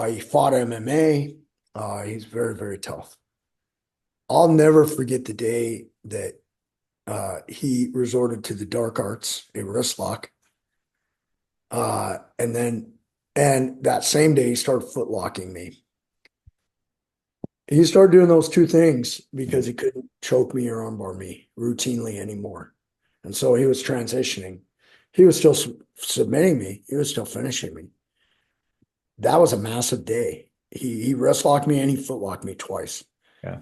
He fought MMA. He's very, very tough. I'll never forget the day that he resorted to the dark arts, a wrist lock. And that same day he started foot locking me. He started doing those two things because he couldn't choke me or armbar me routinely anymore. And so he was transitioning. He was still submitting me. He was still finishing me. That was a massive day. He wrist locked me and he foot locked me twice. Yeah.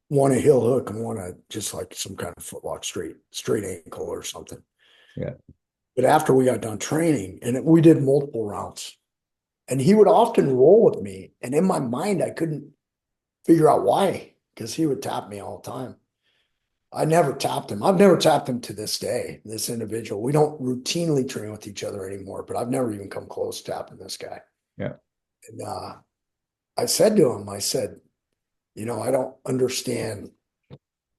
One a heel hook and one a just like some kind of foot lock, straight ankle or something. Yeah. But after we got done training, and we did multiple rounds, and he would often roll with me. And in my mind, I couldn't figure out why, because he would tap me all the time. I never tapped him. I've never tapped him to this day, this individual. We don't routinely train with each other anymore, but I've never even come close to tapping this guy. Yeah. And I said to him, I said, I don't understand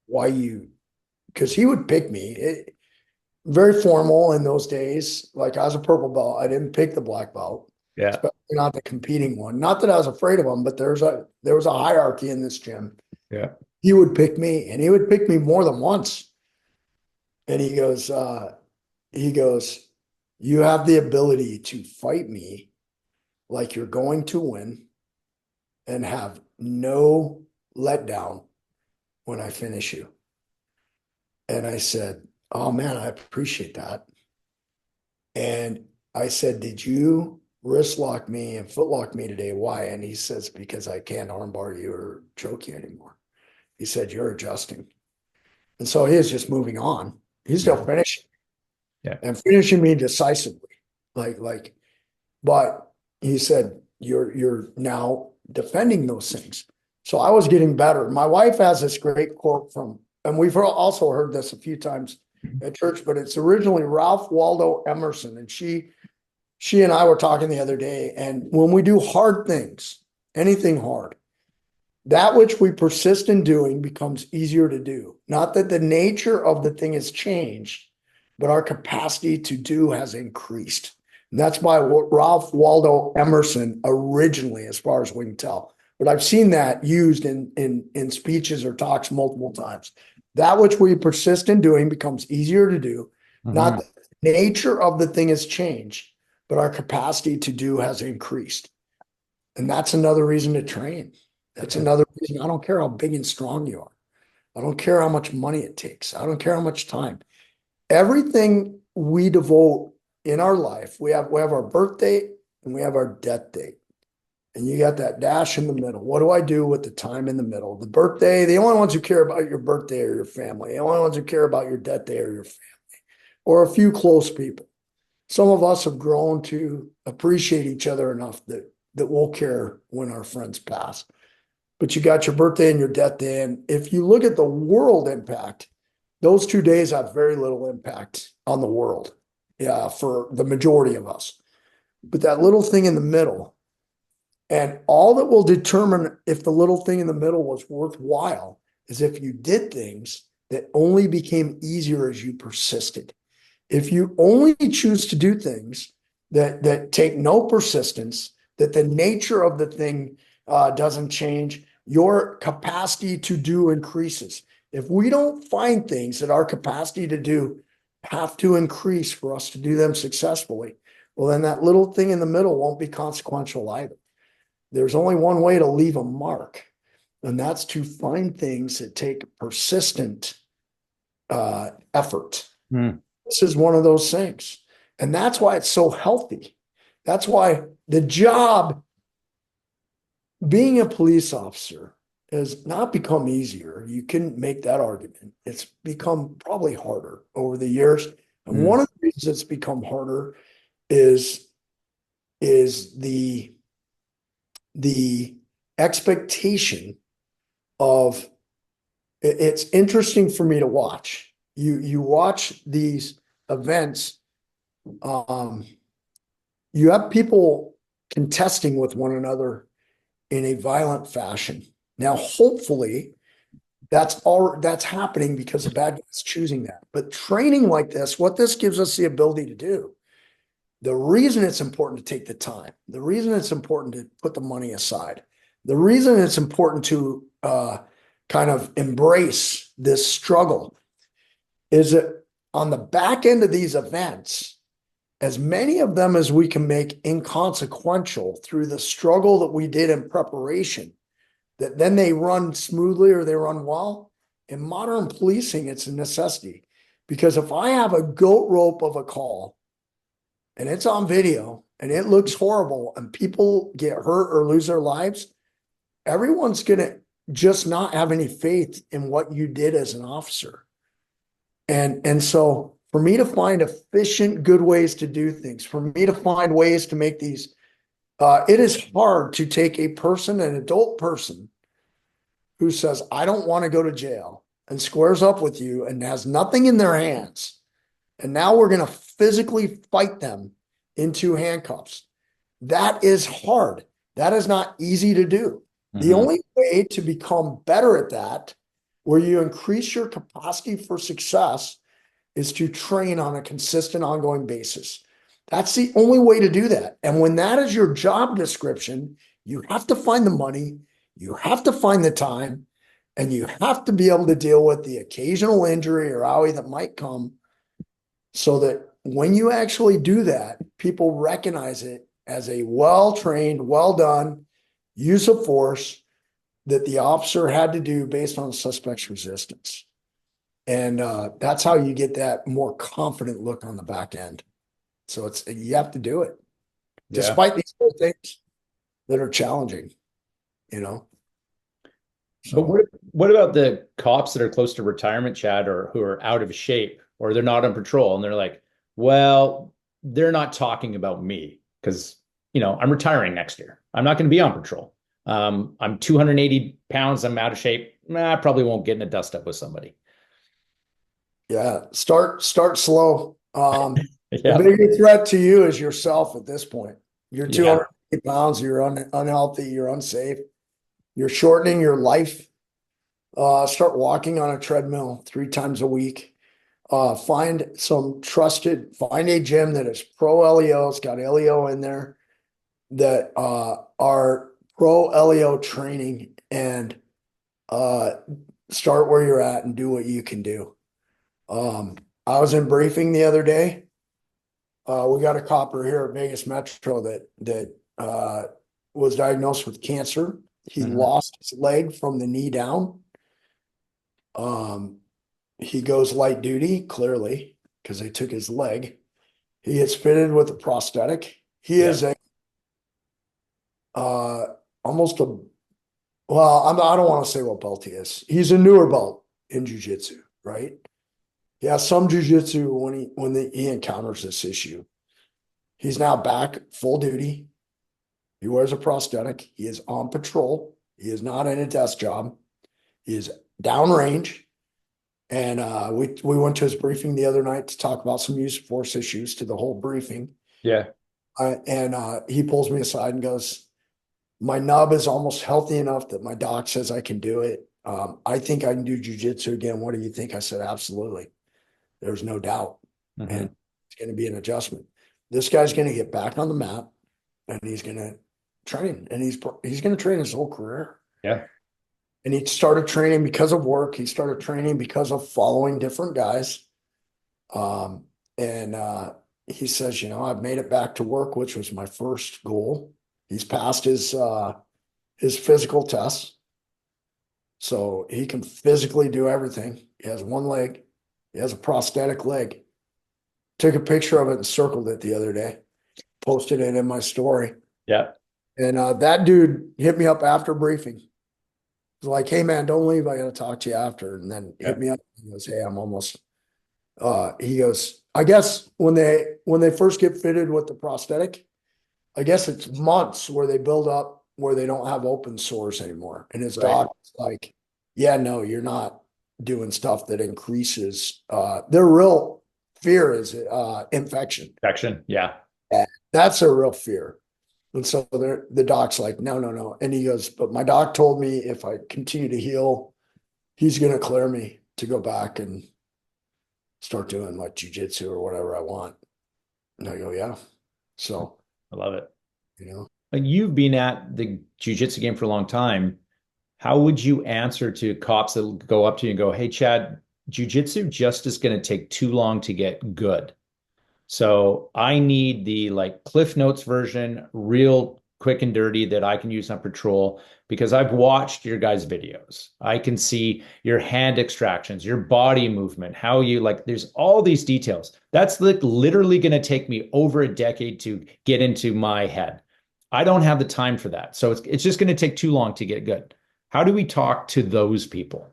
why because he would pick me. Very formal in those days. Like, I was a purple belt. I didn't pick the black belt. Yeah. Especially not the competing one. Not that I was afraid of him, but there was a hierarchy in this gym. Yeah. He would pick me, and he would pick me more than once. And he goes, you have the ability to fight me like you're going to win, and have no letdown when I finish you. And I said, oh man, I appreciate that. And I said, did you wrist lock me and foot lock me today? Why? And he says, because I can't armbar you or choke you anymore. He said, you're adjusting. And so he is just moving on. He's still finishing. Yeah. And finishing me decisively. But he said, you're now defending those things. So I was getting better. My wife has this great quote from, and we've also heard this a few times at church, but it's originally Ralph Waldo Emerson. And she and I were talking the other day, and when we do hard things, anything hard, that which we persist in doing becomes easier to do. Not that the nature of the thing has changed, but our capacity to do has increased. And that's by Ralph Waldo Emerson originally, as far as we can tell. But I've seen that used in speeches or talks multiple times. That which we persist in doing becomes easier to do. Not that the nature of the thing has changed, but our capacity to do has increased. And that's another reason to train. That's another reason. I don't care how big and strong you are. I don't care how much money it takes. I don't care how much time. Everything we devote in our life, we have our birth date and we have our death date. And you got that dash in the middle. What do I do with the time in the middle? The birthday, the only ones who care about your birthday are your family. The only ones who care about your death day are your family or a few close people. Some of us have grown to appreciate each other enough that we'll care when our friends pass. But you got your birthday and your death day. And if you look at the world impact, those 2 days have very little impact on the world. Yeah, for the majority of us. But that little thing in the middle, and all that will determine if the little thing in the middle was worthwhile is if you did things that only became easier as you persisted. If you only choose to do things that take no persistence, that the nature of the thing doesn't change, your capacity to do increases. If we don't find things that our capacity to do have to increase for us to do them successfully, well, then that little thing in the middle won't be consequential either. There's only one way to leave a mark, and that's to find things that take persistent effort. This is one of those things. And that's why it's so healthy. That's why the job, being a police officer, has not become easier. You can make that argument. It's become probably harder over the years. And one of the reasons it's become harder is the expectation of, it's interesting for me to watch. You watch these events, you have people contesting with one another in a violent fashion. Now, hopefully, that's happening because the bad guy's choosing that. But training like this, what this gives us the ability to do, the reason it's important to take the time, the reason it's important to put the money aside, the reason it's important to kind of embrace this struggle is that on the back end of these events, as many of them as we can make inconsequential through the struggle that we did in preparation, that then they run smoothly or they run well. In modern policing, it's a necessity. Because if I have a goat rope of a call and it's on video and it looks horrible and people get hurt or lose their lives, everyone's going to just not have any faith in what you did as an officer. And so for me to find efficient, good ways to do things, for me to find ways to make these, it is hard to take a person, an adult person, who says, I don't want to go to jail, and squares up with you and has nothing in their hands. And now we're going to physically fight them into handcuffs. That is hard. That is not easy to do. The only way to become better at that, where you increase your capacity for success, is to train on a consistent, ongoing basis. That's the only way to do that. And when that is your job description, you have to find the money, you have to find the time, and you have to be able to deal with the occasional injury or owie that might come, so that when you actually do that, people recognize it as a well-trained, well-done, use of force that the officer had to do based on the suspect's resistance. And that's how you get that more confident look on the back end. So you have to do it, despite these things that are challenging, you know. But what about the cops that are close to retirement, Chad, or who are out of shape, or they're not on patrol, and they're like, well, they're not talking about me because, I'm retiring next year. I'm not going to be on patrol. I'm 280 pounds. I'm out of shape. I probably won't get in a dust up with somebody. Yeah, start slow. The Yeah. biggest threat to you is yourself at this point. You're Yeah. 280 pounds, you're unhealthy, you're unsafe, you're shortening your life. Start walking on a treadmill 3 times a week. Find a gym that is pro LEO, it's got LEO in there, that are pro LEO training, and start where you're at and do what you can do. I was in briefing the other day. We got a copper here at Vegas Metro that was diagnosed with cancer. He lost his leg from the knee down. He goes light duty, clearly, because they took his leg. He gets fitted with a prosthetic. He is almost a, well, I don't want to say what belt he is. He's a newer belt in jiu-jitsu, right? Yeah, some jiu-jitsu when he encounters this issue. He's now back full duty. He wears a prosthetic. He is on patrol. He is not in a desk job. He is downrange. And we went to his briefing the other night to talk about some use of force issues to the whole briefing. Yeah. And he pulls me aside and goes, my nub is almost healthy enough that my doc says I can do it. I think I can do jiu-jitsu again. What do you think? I said, absolutely. There's no doubt. And it's going to be an adjustment. This guy's going to get back on the mat, and he's going to train, and he's going to train his whole career. Yeah. And he started training because of work. He started training because of following different guys. And he says, I've made it back to work, which was my first goal. He's passed his physical tests. So he can physically do everything. He has one leg. He has a prosthetic leg. Took a picture of it and circled it the other day. Posted it in my story. Yeah. And that dude hit me up after briefing. He's like, hey, man, don't leave. I got to talk to you after. And then hit me up. He goes, hey, I'm almost. He goes, I guess when they first get fitted with the prosthetic, I guess it's months where they build up where they don't have open sores anymore. And his doc's like, yeah, no, you're not doing stuff that increases. Their real fear is infection. Infection, yeah. That's a real fear. And so the doc's like, no. And he goes, but my doc told me if I continue to heal, he's going to clear me to go back and start doing like jiu-jitsu or whatever I want. And I go, yeah. So I love it. Like, you've been at the jiu-jitsu game for a long time. How would you answer to cops that go up to you and go, hey, Chad, jiu-jitsu just is going to take too long to get good. So I need the Cliff Notes version, real quick and dirty, that I can use on patrol, because I've watched your guys' videos. I can see your hand extractions, your body movement, how you there's all these details. That's literally going to take me over a decade to get into my head. I don't have the time for that. So it's just going to take too long to get good. How do we talk to those people?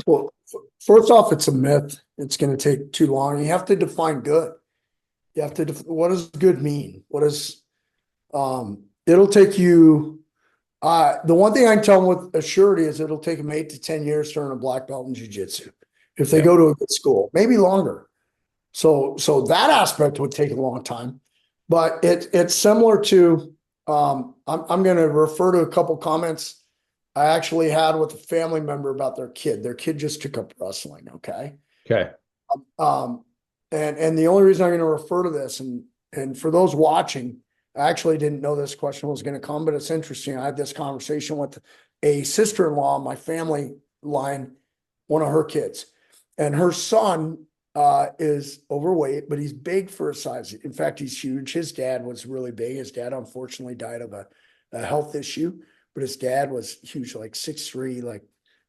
Well, first off, it's a myth. It's going to take too long. You have to define good. You have to, what does good mean? It'll take you, the one thing I can tell them with a surety is it'll take them 8 to 10 years to earn a black belt in jiu-jitsu. If they go to a good school, maybe longer. So that aspect would take a long time, but it's similar to, I'm going to refer to a couple comments I actually had with a family member about their kid. Their kid just took up wrestling. Okay. And the only reason I'm going to refer to this, and for those watching, I actually didn't know this question was going to come, but it's interesting. I had this conversation with a sister-in-law on my family line, one of her kids, and her son is overweight, but he's big for his size. In fact, he's huge. His dad was really big. His dad unfortunately died of a health issue. but his dad was huge, like 6'3", like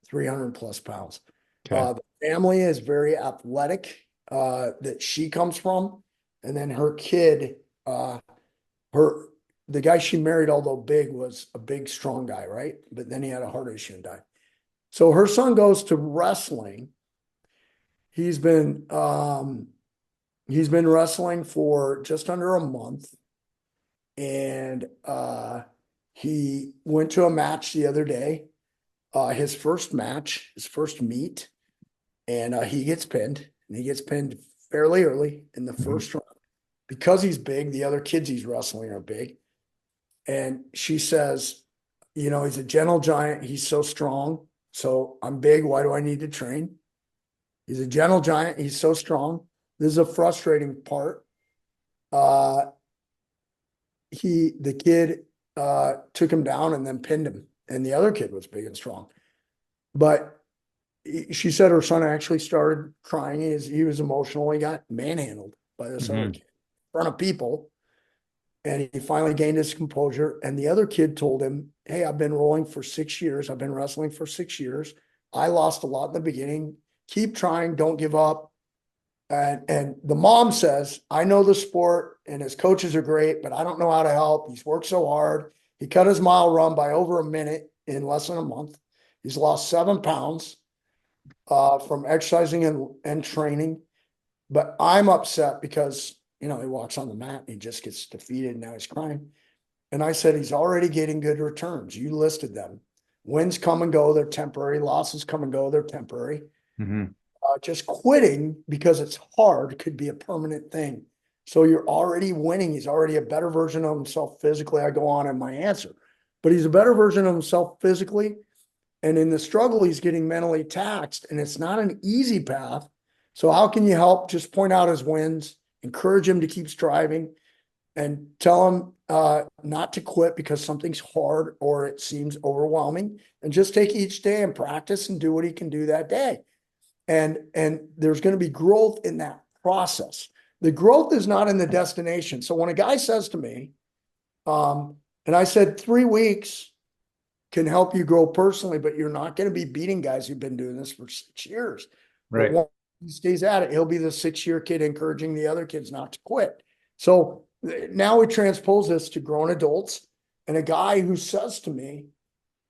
300 plus pounds. Okay. The family is very athletic, that she comes from. And then her kid, her, the guy she married, although big, was a big, strong guy, right? But then he had a heart issue and died. So her son goes to wrestling. He's been, he's been wrestling for just under a month. And, he went to a match the other day, his first match, his first meet, and he gets pinned, and he gets pinned fairly early in the first round because he's big. The other kids he's wrestling are big, and she says, you know, he's a gentle giant. He's so strong. So I'm big. Why do I need to train? He's a gentle giant. He's so strong. This is a frustrating part. Uh, the kid took him down and then pinned him, and the other kid was big and strong. But she said her son actually started crying. He was emotional. He got manhandled by this other kid in front of people. And he finally gained his composure. And the other kid told him, hey, I've been rolling for 6 years. I've been wrestling for 6 years. I lost a lot in the beginning. Keep trying. Don't give up. And the mom says, I know the sport and his coaches are great, but I don't know how to help. He's worked so hard. He cut his mile run by over a minute in less than a month. He's lost 7 pounds from exercising and training. But I'm upset because, you know, he walks on the mat and he just gets defeated and now he's crying. And I said, he's already getting good returns. You listed them. Wins come and go. They're temporary. Losses come and go. They're temporary. Just quitting because it's hard could be a permanent thing. So you're already winning. He's already a better version of himself physically. I go on in my answer, but he's a better version of himself physically. And in the struggle, he's getting mentally taxed, and it's not an easy path. So how can you help? Just point out his wins, encourage him to keep striving, and tell him not to quit because something's hard or it seems overwhelming, and just take each day and practice and do what he can do that day. And there's going to be growth in that process. The growth is not in the destination. So when a guy says to me, and I said 3 weeks can help you grow personally, but you're not going to be beating guys who've been doing this for 6 years. Right. But once he stays at it, he'll be the 6-year kid encouraging the other kids not to quit. So now we transpose this to grown adults, and a guy who says to me,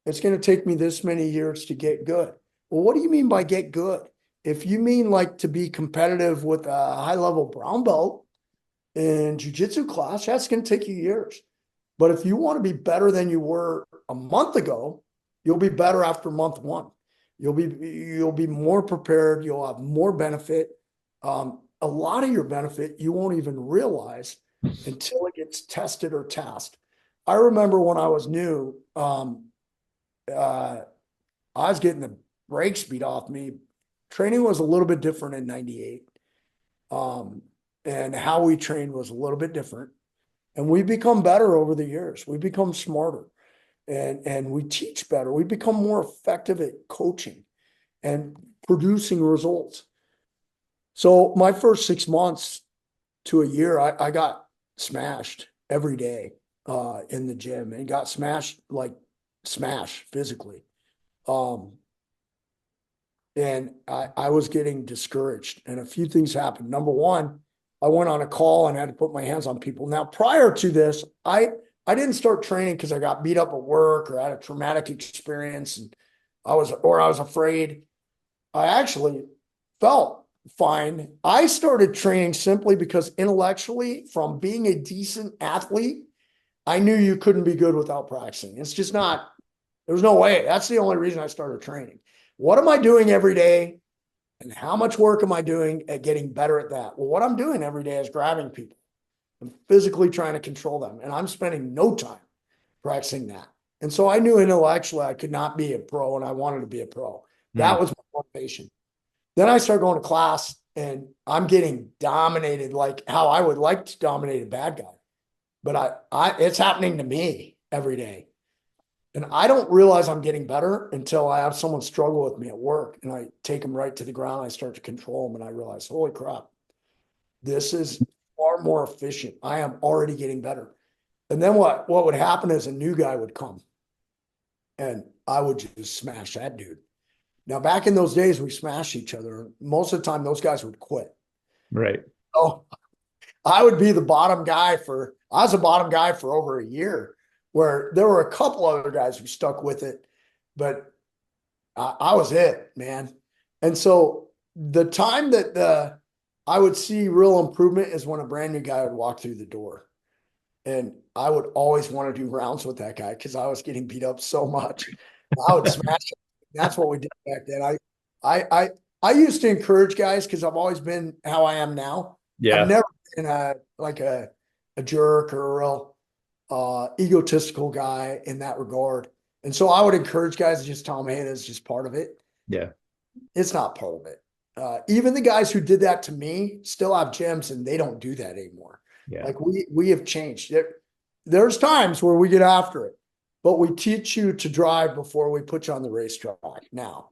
it's going to take me this many years to get good. Well, what do you mean by get good? If you mean like to be competitive with a high level brown belt in jiu-jitsu class, that's going to take you years. But if you want to be better than you were a month ago, you'll be better after month 1. You'll be more prepared. You'll have more benefit. A lot of your benefit you won't even realize until it gets tested or tasked. I remember when I was new, I was getting the brakes beat off me. Training was a little bit different in 98. And how we trained was a little bit different. And we become better over the years. We become smarter and we teach better. We become more effective at coaching and producing results. So my first 6 months to a year, I got smashed every day in the gym, and got smashed, like smash physically. And I was getting discouraged, and a few things happened. Number one, I went on a call and had to put my hands on people. Now, prior to this, I didn't start training because I got beat up at work or had a traumatic experience, and I was afraid. I actually felt fine. I started training simply because intellectually, from being a decent athlete, I knew you couldn't be good without practicing. It's just not, there's no way. That's the only reason I started training. What am I doing every day? And how much work am I doing at getting better at that? Well, what I'm doing every day is grabbing people and physically trying to control them. And I'm spending no time practicing that. And so I knew intellectually I could not be a pro, and I wanted to be a pro. That was my motivation. Then I started going to class, and I'm getting dominated like how I would like to dominate a bad guy. But it's happening to me every day. And I don't realize I'm getting better until I have someone struggle with me at work, and I take them right to the ground. I start to control them, and I realize, holy crap, this is far more efficient. I am already getting better. And then what would happen is a new guy would come, and I would just smash that dude. Now, back in those days, we smashed each other. Most of the time, those guys would quit. Right. Oh, I would be the bottom guy I was a bottom guy for over a year, where there were a couple other guys who stuck with it, but I was it, man. And so the time that I would see real improvement is when a brand new guy would walk through the door. And I would always want to do rounds with that guy because I was getting beat up so much. I would smash it. That's what we did back then. I, I, I used to encourage guys because I've always been how I am now. I've Yeah. never been a jerk or a real egotistical guy in that regard. And so I would encourage guys to just tell them, hey, that's just part of it. Yeah. It's not part of it. Even the guys who did that to me still have gyms and they don't do that anymore. Yeah. Like we have changed. There's times where we get after it, but we teach you to drive before we put you on the racetrack now.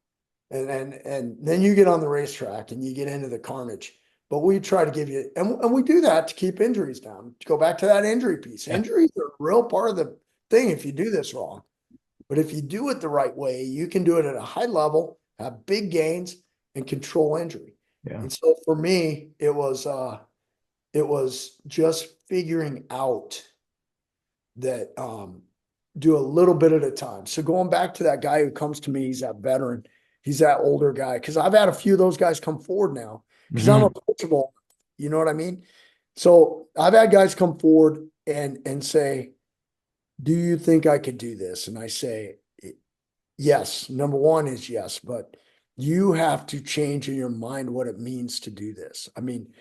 And then you get on the racetrack and you get into the carnage. But we try to give you, and we do that to keep injuries down. To go back to that injury piece. Yeah. Injuries are a real part of the thing if you do this wrong. But if you do it the right way, you can do it at a high level, have big gains, and control injury. Yeah. And so for me, it was just figuring out that do a little bit at a time. So going back to that guy who comes to me, he's that veteran, he's that older guy. Cause I've had a few of those guys come forward now because I'm approachable. You know what I mean? So I've had guys come forward and say, do you think I could do this? And I say, yes. Number one is yes, but you have to change in your mind what it means to do this. I mean,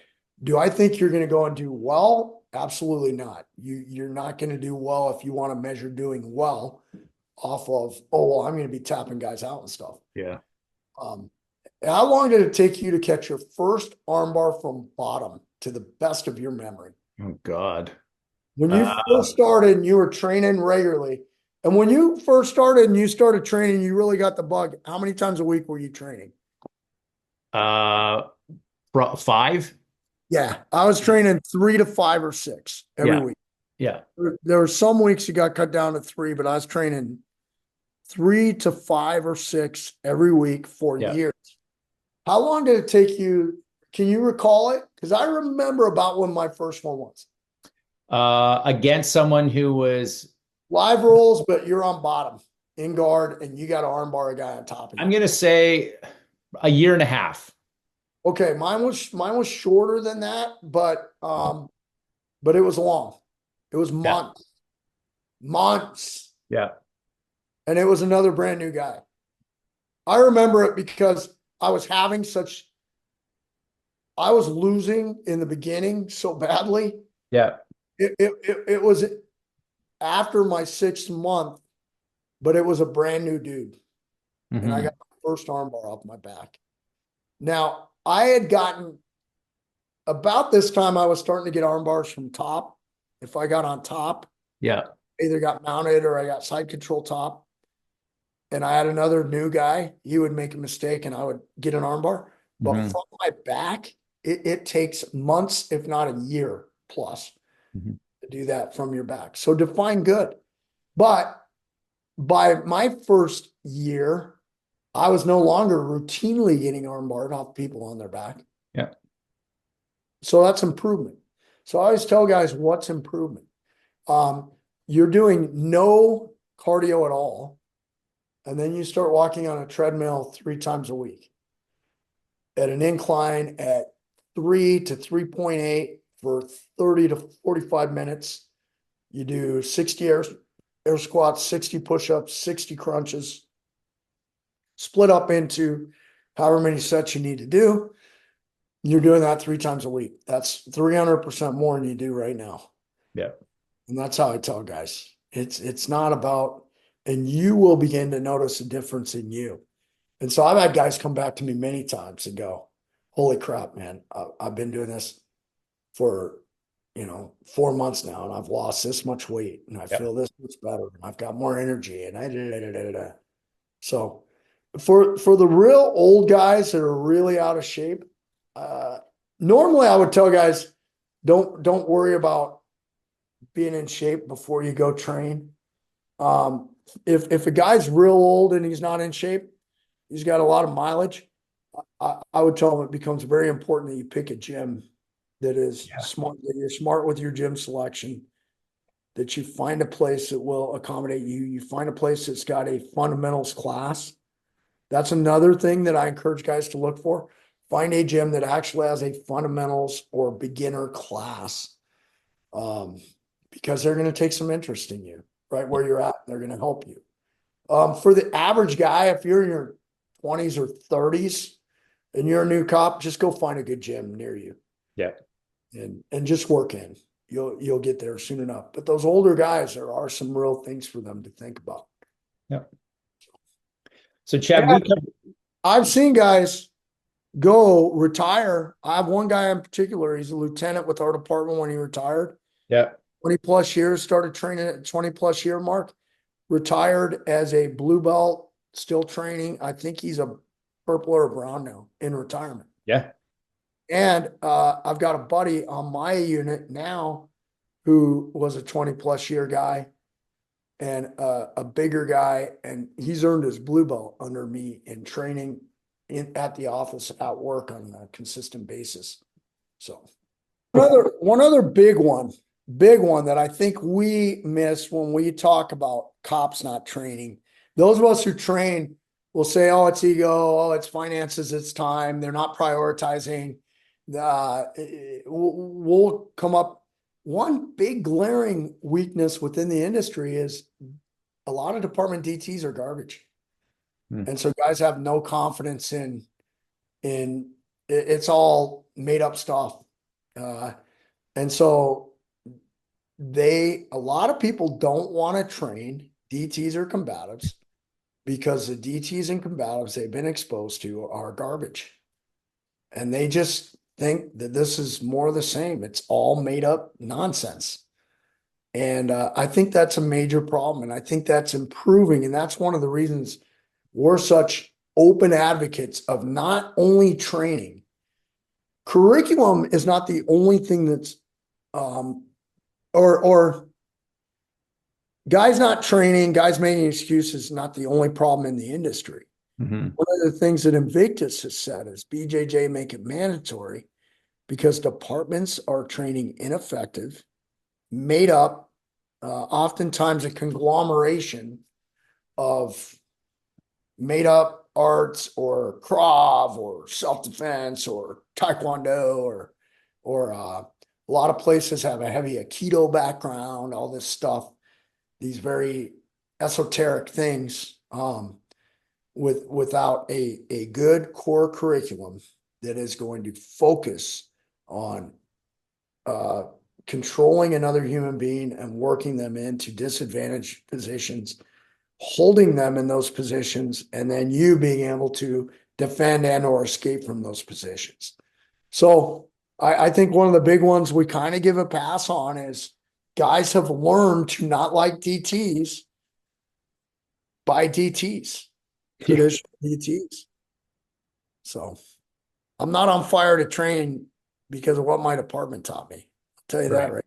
do I think you're going to go and do well? Absolutely not. You're not going to do well if you want to measure doing well off of, oh, well, I'm going to be tapping guys out and stuff. Yeah. How long did it take you to catch your first armbar from bottom to the best of your memory? Oh God. When you first started and you were training regularly, and when you first started and you started training, you really got the bug. How many times a week were you training? 5. Yeah, I was training 3 to 5 or 6 every week. Yeah. There were some weeks it got cut down to 3, but I was training 3 to 5 or 6 every week for years. How long did it take you? Can you recall it? Because I remember about when my first one was. Against someone who was Live rolls, but you're on bottom in guard and you got to armbar a guy on top of you. I'm going to say a year and a half. Okay, mine was shorter than that, but it was long. It was months. Months. Yeah. And it was another brand new guy. I remember it because I was losing in the beginning so badly. Yeah. It was after my 6th month, but it was a brand new dude. Mm-hmm. And I got my first armbar off my back. Now, I had gotten about this time, I was starting to get arm bars from top. If I got on top, either got mounted or I got side control top. And I had another new guy, he would make a mistake and I would get an arm bar. But from my back, it takes months, if not a year plus to do that from your back. So define good. But by my first year, I was no longer routinely getting armbarred off people on their back. Yeah. So that's improvement. So I always tell guys, what's improvement? You're doing no cardio at all. And then you start walking on a treadmill 3 times a week at an incline at 3 to 3.8 for 30 to 45 minutes. You do 60 air squats, 60 push-ups, 60 crunches, split up into however many sets you need to do. You're doing that 3 times a week. That's 300% more than you do right now. Yeah. And that's how I tell guys. It's not about, and you will begin to notice a difference in you. And so I've had guys come back to me many times and go, holy crap, man, I've been doing this for, 4 months now, and I've lost this much weight and I feel this much better and I've got more energy and So for the real old guys that are really out of shape, normally I would tell guys, don't worry about being in shape before you go train. if a guy's real old and he's not in shape, he's got a lot of mileage, I would tell him it becomes very important that you pick a gym that is smart, that you're smart with your gym selection, that you find a place that will accommodate you. You find a place that's got a fundamentals class. That's another thing that I encourage guys to look for. Find a gym that actually has a fundamentals or beginner class, because they're going to take some interest in you right where you're at. They're going to help you. For the average guy, if you're in your 20s or 30s and you're a new cop, just go find a good gym near you. Yeah. And just work in. You'll get there soon enough. But those older guys, there are some real things for them to think about. Yeah. So Chad, I've seen guys go retire. I have one guy in particular. He's a lieutenant with our department when he retired. Yeah. 20 plus years, started training at 20 plus year mark, retired as a blue belt, still training. I think he's a purple or a brown now in retirement. Yeah. And I've got a buddy on my unit now who was a 20 plus year guy and a bigger guy, and he's earned his blue belt under me in training at the office, at work on a consistent basis. So one other big one that I think we miss when we talk about cops not training. Those of us who train will say, oh, it's ego, oh, it's finances, it's time. They're not prioritizing. We'll come up. One big glaring weakness within the industry is a lot of department DTs are garbage. And so guys have no confidence in it's all made up stuff. And so a lot of people don't want to train DTs or combatives because the DTs and combatives they've been exposed to are garbage. And they just think that this is more of the same. It's all made up nonsense. And I think that's a major problem. And I think that's improving. And that's one of the reasons we're such open advocates of not only training. Curriculum is not the only thing that's, or guys not training, guys making excuses, not the only problem in the industry. One of the things that Invictus has said is BJJ make it mandatory because departments are training ineffective, made up, oftentimes a conglomeration of made up arts or Krav or self-defense or Taekwondo or a lot of places have a heavy Aikido background, all this stuff, these very esoteric things, without a good core curriculum that is going to focus on controlling another human being and working them into disadvantaged positions, holding them in those positions, and then you being able to defend and or escape from those positions. So I think one of the big ones we kind of give a pass on is guys have learned to not like DTs by DTs. Traditional DTs. So I'm not on fire to train because of what my department taught me. I'll tell you that, right?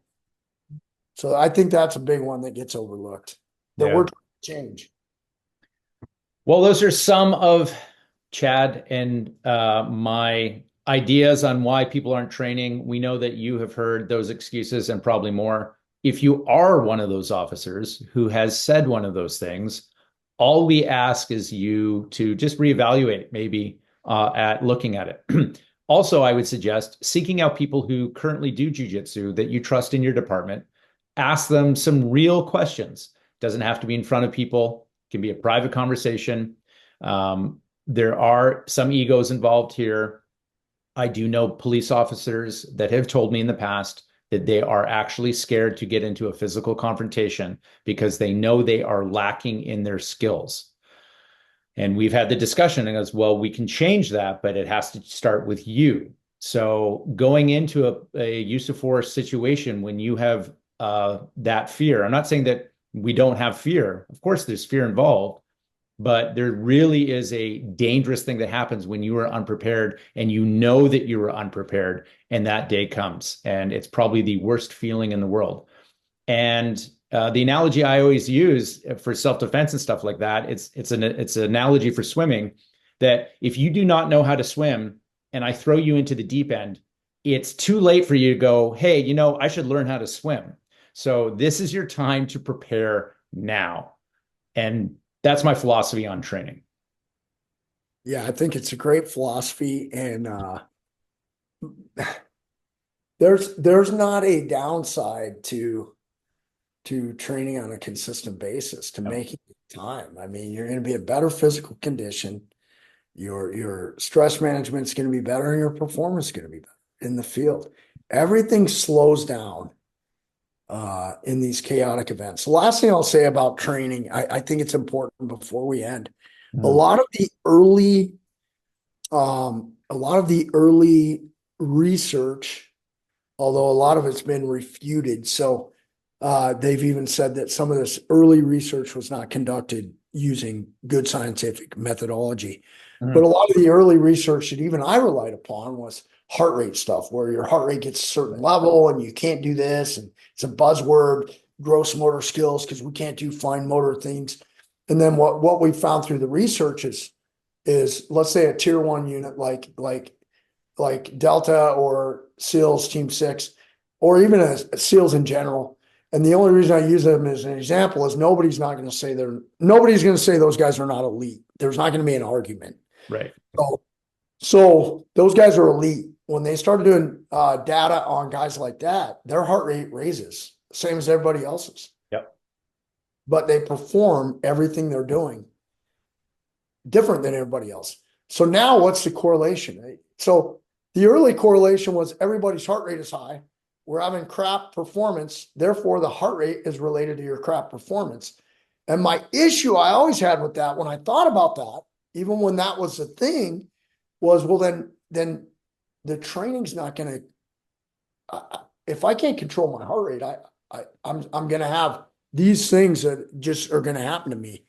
So I think that's a big one that gets overlooked that we're trying to change. Well, those are some of Chad and my ideas on why people aren't training. We know that you have heard those excuses and probably more. If you are one of those officers who has said one of those things, all we ask is you to just reevaluate maybe at looking at it. Also, I would suggest seeking out people who currently do jiu-jitsu that you trust in your department. Ask them some real questions. Doesn't have to be in front of people. It can be a private conversation. There are some egos involved here. I do know police officers that have told me in the past that they are actually scared to get into a physical confrontation because they know they are lacking in their skills. And we've had the discussion and goes, well, we can change that, but it has to start with you. So going into a use of force situation when you have that fear, I'm not saying that we don't have fear. Of course, there's fear involved, but there really is a dangerous thing that happens when you are unprepared and you know that you are unprepared and that day comes and it's probably the worst feeling in the world. And The analogy I always use for self-defense and stuff like that, it's an analogy for swimming, that if you do not know how to swim and I throw you into the deep end, it's too late for you to go, hey, I should learn how to swim. So this is your time to prepare now. And that's my philosophy on training. Yeah, I think it's a great philosophy, and there's not a downside to training on a consistent basis, to No. making time. I mean, you're going to be in better physical condition. Your stress management is going to be better, and your performance is going to be better in the field. Everything slows down in these chaotic events. The last thing I'll say about training, I think it's important before we end. A Mhm. lot of the early, a lot of the early research, although a lot of it's been refuted. So they've even said that some of this early research was not conducted using good scientific methodology. But a Mhm. lot of the early research that even I relied upon was heart rate stuff, where your heart rate gets a certain level and you can't do this. And it's a buzzword, gross motor skills, because we can't do fine motor things. And then what we found through the research is let's say a tier one unit like Delta or SEALs Team 6, or even a SEALs in general. And the only reason I use them as an example is nobody's going to say those guys are not elite. There's not going to be an argument. Right. So those guys are elite. When they started doing data on guys like that, their heart rate raises, same as everybody else's. Yep. But they perform everything they're doing different than everybody else. So now what's the correlation? Right? So the early correlation was everybody's heart rate is high. We're having crap performance. Therefore, the heart rate is related to your crap performance. And my issue I always had with that, when I thought about that, even when that was the thing, was, well, then the training's not going to. If I can't control my heart rate, I'm going to have these things that just are going to happen to me.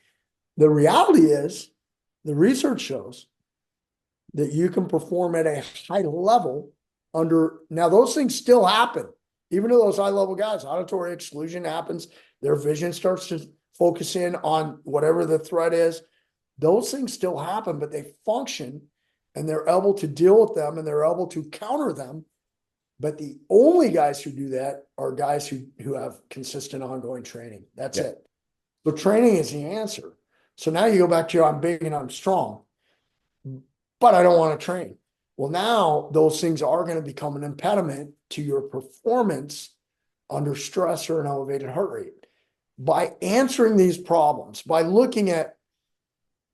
The reality is, the research shows that you can perform at a high level under. Now, those things still happen, even to those high level guys. Auditory exclusion happens. Their vision starts to focus in on whatever the threat is. Those things still happen, but they function and they're able to deal with them and they're able to counter them. But the only guys who do that are guys who have consistent ongoing training. That's it. So training is the answer. So now you go back to I'm big and I'm strong, but I don't want to train. Well, now those things are going to become an impediment to your performance under stress or an elevated heart rate. By answering these problems, by looking at,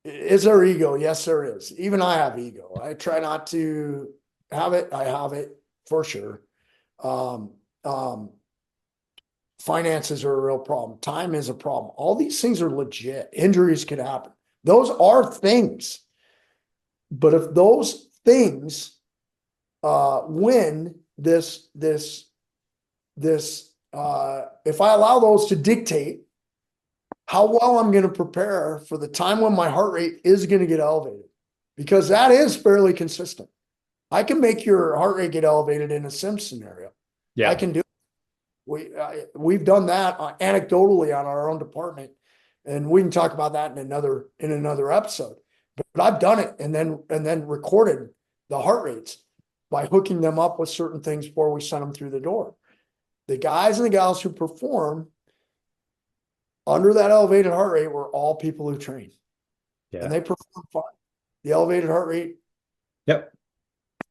is there ego? Yes, there is. Even I have ego. I try not to have it. I have it for sure. Um, um, Finances are a real problem. Time is a problem. All these things are legit. Injuries could happen. Those are things. But if those things win this, if I allow those to dictate how well I'm going to prepare for the time when my heart rate is going to get elevated, because that is fairly consistent. I can make your heart rate get elevated in a sim scenario. Yeah. I can do it. We've done that anecdotally on our own department, and we can talk about that in another episode. But I've done it and then recorded the heart rates by hooking them up with certain things before we send them through the door. The guys and the gals who perform under that elevated heart rate were all people who train, Yeah. and they performed fine. The elevated heart rate, Yep.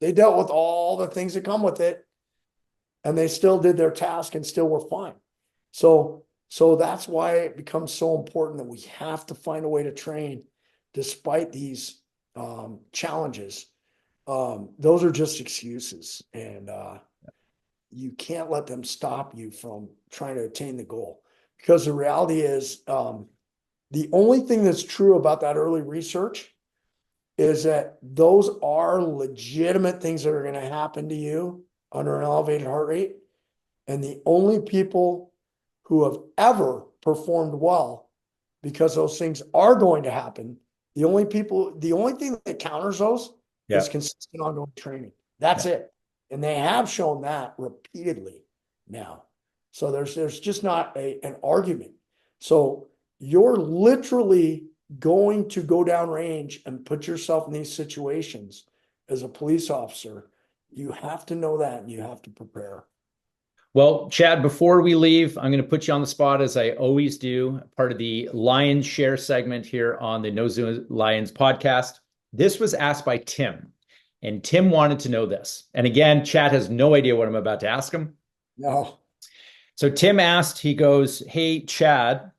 they dealt with all the things that come with it, and they still did their task and still were fine. So that's why it becomes so important that we have to find a way to train despite these challenges. Those are just excuses, and you can't let them stop you from trying to attain the goal. Because the reality is, the only thing that's true about that early research is that those are legitimate things that are going to happen to you under an elevated heart rate. And the only people who have ever performed well, because those things are going to happen, the only thing that counters those Yeah. is consistent ongoing training. That's Yeah. it. And they have shown that repeatedly now. So there's just not an argument. So you're literally going to go down range and put yourself in these situations as a police officer. You have to know that and you have to prepare. Well, Chad, before we leave, I'm going to put you on the spot as I always do, part of the Lions Share segment here on the No Zoo Lions podcast. This was asked by Tim, and Tim wanted to know this. And again, Chad has no idea what I'm about to ask him. No. So Tim asked, he goes, "Hey, Chad,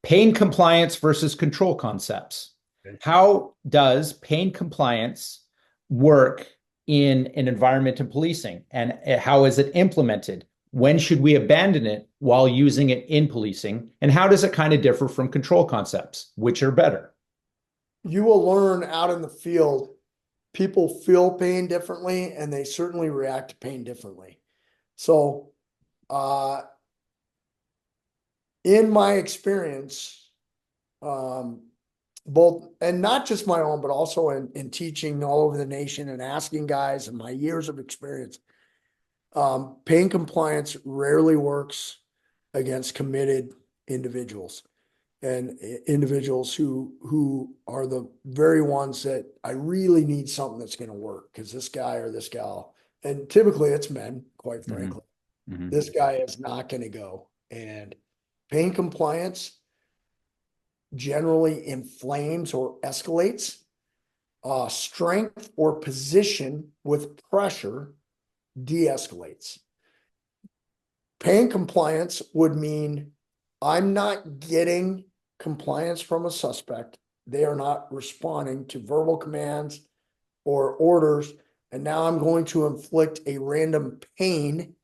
pain compliance versus control concepts. How does pain compliance work in an environment in policing? And how is it implemented? When should we abandon it while using it in policing? And how does it kind of differ from control concepts? Which are better?" You will learn out in the field, people feel pain differently and they certainly react to pain differently. So, in my experience, both, and not just my own, but also in teaching all over the nation and asking guys and my years of experience, pain compliance rarely works against committed individuals and individuals who are the very ones that I really need something that's going to work because this guy or this gal, and typically it's men, quite frankly, Mm-hmm. this guy is not going to go. And pain compliance generally inflames or escalates. Strength or position with pressure de-escalates. Pain compliance would mean I'm not getting compliance from a suspect. They are not responding to verbal commands or orders. And now I'm going to inflict a random pain,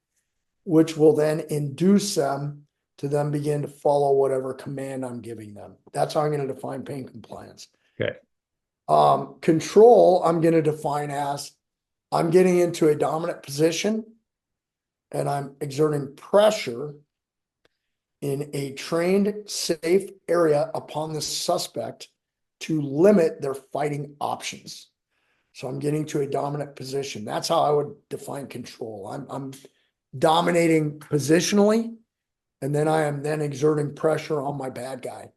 which will then induce them to then begin to follow whatever command I'm giving them. That's how I'm going to define pain compliance. Okay. Control, I'm going to define as I'm getting into a dominant position and I'm exerting pressure in a trained, safe area upon the suspect to limit their fighting options. So I'm getting to a dominant position. That's how I would define control. I'm dominating positionally, and then I am then exerting pressure on my bad guy.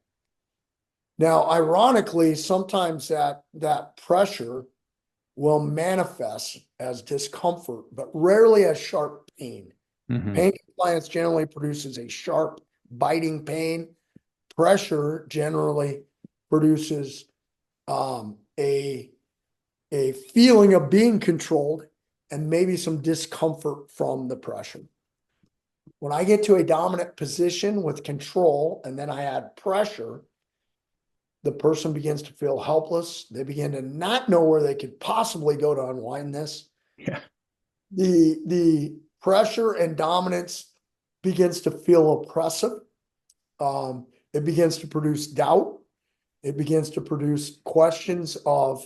Now, ironically, sometimes that pressure will manifest as discomfort, but rarely as sharp pain. Mm-hmm. Pain compliance generally produces a sharp, biting pain. Pressure generally produces a feeling of being controlled and maybe some discomfort from the pressure. When I get to a dominant position with control and then I add pressure, the person begins to feel helpless. They begin to not know where they could possibly go to unwind this. Yeah. The pressure and dominance begins to feel oppressive. It begins to produce doubt. It begins to produce questions of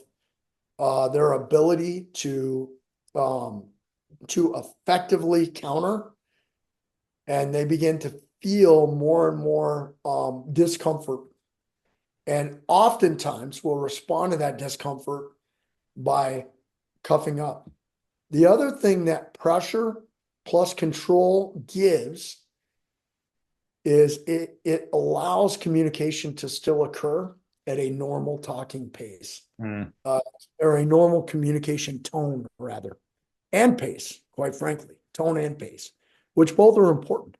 their ability to effectively counter, and they begin to feel more and more discomfort, and oftentimes will respond to that discomfort by cuffing up. The other thing that pressure plus control gives is it allows communication to still occur at a normal talking pace, or a normal communication tone, rather, and pace, quite frankly, tone and pace, which both are important.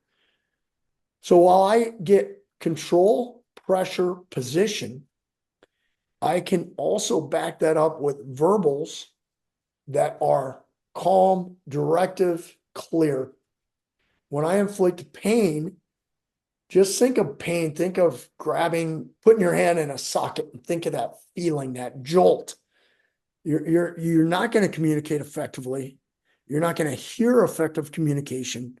So while I get control, pressure, position, I can also back that up with verbals that are calm, directive, clear. When I inflict pain, just think of pain. Think of putting your hand in a socket and think of that feeling, that jolt. You're not going to communicate effectively. You're not going to hear effective communication.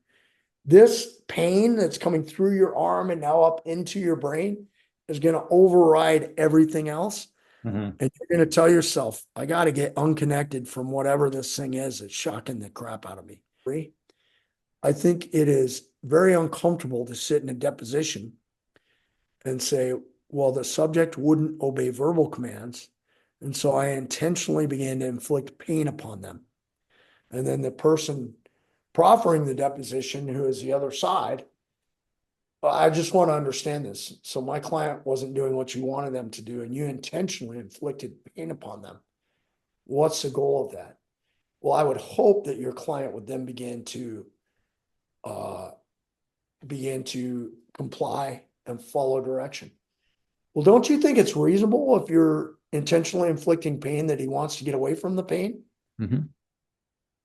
This pain that's coming through your arm and now up into your brain is going to override everything else. Mm-hmm. And you're going to tell yourself, I got to get unconnected from whatever this thing is that's shocking the crap out of me. I think it is very uncomfortable to sit in a deposition and say, well, the subject wouldn't obey verbal commands. And so I intentionally began to inflict pain upon them. And then the person proffering the deposition, who is the other side, I just want to understand this. So my client wasn't doing what you wanted them to do, and you intentionally inflicted pain upon them. What's the goal of that? Well, I would hope that your client would then begin to comply and follow direction. Well, don't you think it's reasonable if you're intentionally inflicting pain that he wants to get away from the pain? Mm-hmm.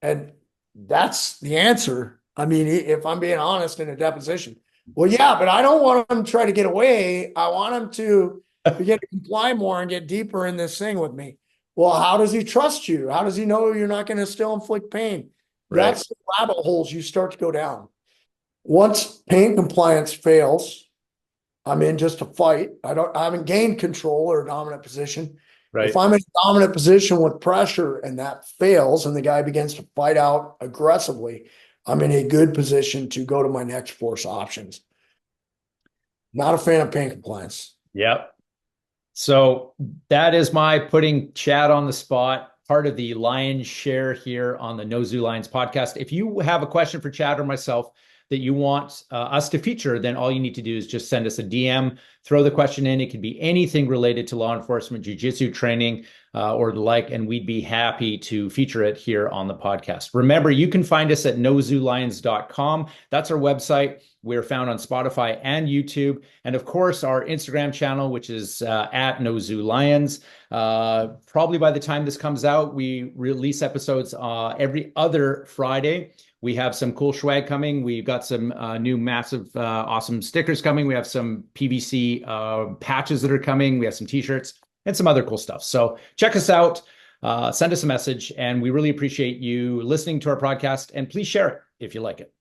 And that's the answer. I mean, if I'm being honest in a deposition, well, yeah, but I don't want him to try to get away. I want him to begin to comply more and get deeper in this thing with me. Well, how does he trust you? How does he know you're not going to still inflict pain? Right. That's the rabbit holes you start to go down. Once pain compliance fails, I'm in just a fight. I haven't gained control or a dominant position. Right. If I'm in a dominant position with pressure and that fails and the guy begins to fight out aggressively, I'm in a good position to go to my next force options. Not a fan of pain compliance. Yep. So that is my putting Chad on the spot, part of the lion's share here on the No Zoo Lions podcast. If you have a question for Chad or myself that you want us to feature, then all you need to do is just send us a DM, throw the question in. It could be anything related to law enforcement, jiu-jitsu training, or the like, and we'd be happy to feature it here on the podcast. Remember, you can find us at nozoolions.com. That's our website. We're found on Spotify and YouTube. And of course, our Instagram channel, which is at nozoolions. Probably by the time this comes out, we release episodes every other Friday. We have some cool swag coming. We've got some new massive, awesome stickers coming. We have some PVC patches that are coming. We have some t-shirts and some other cool stuff. So check us out, send us a message, and we really appreciate you listening to our podcast. And please share it if you like it.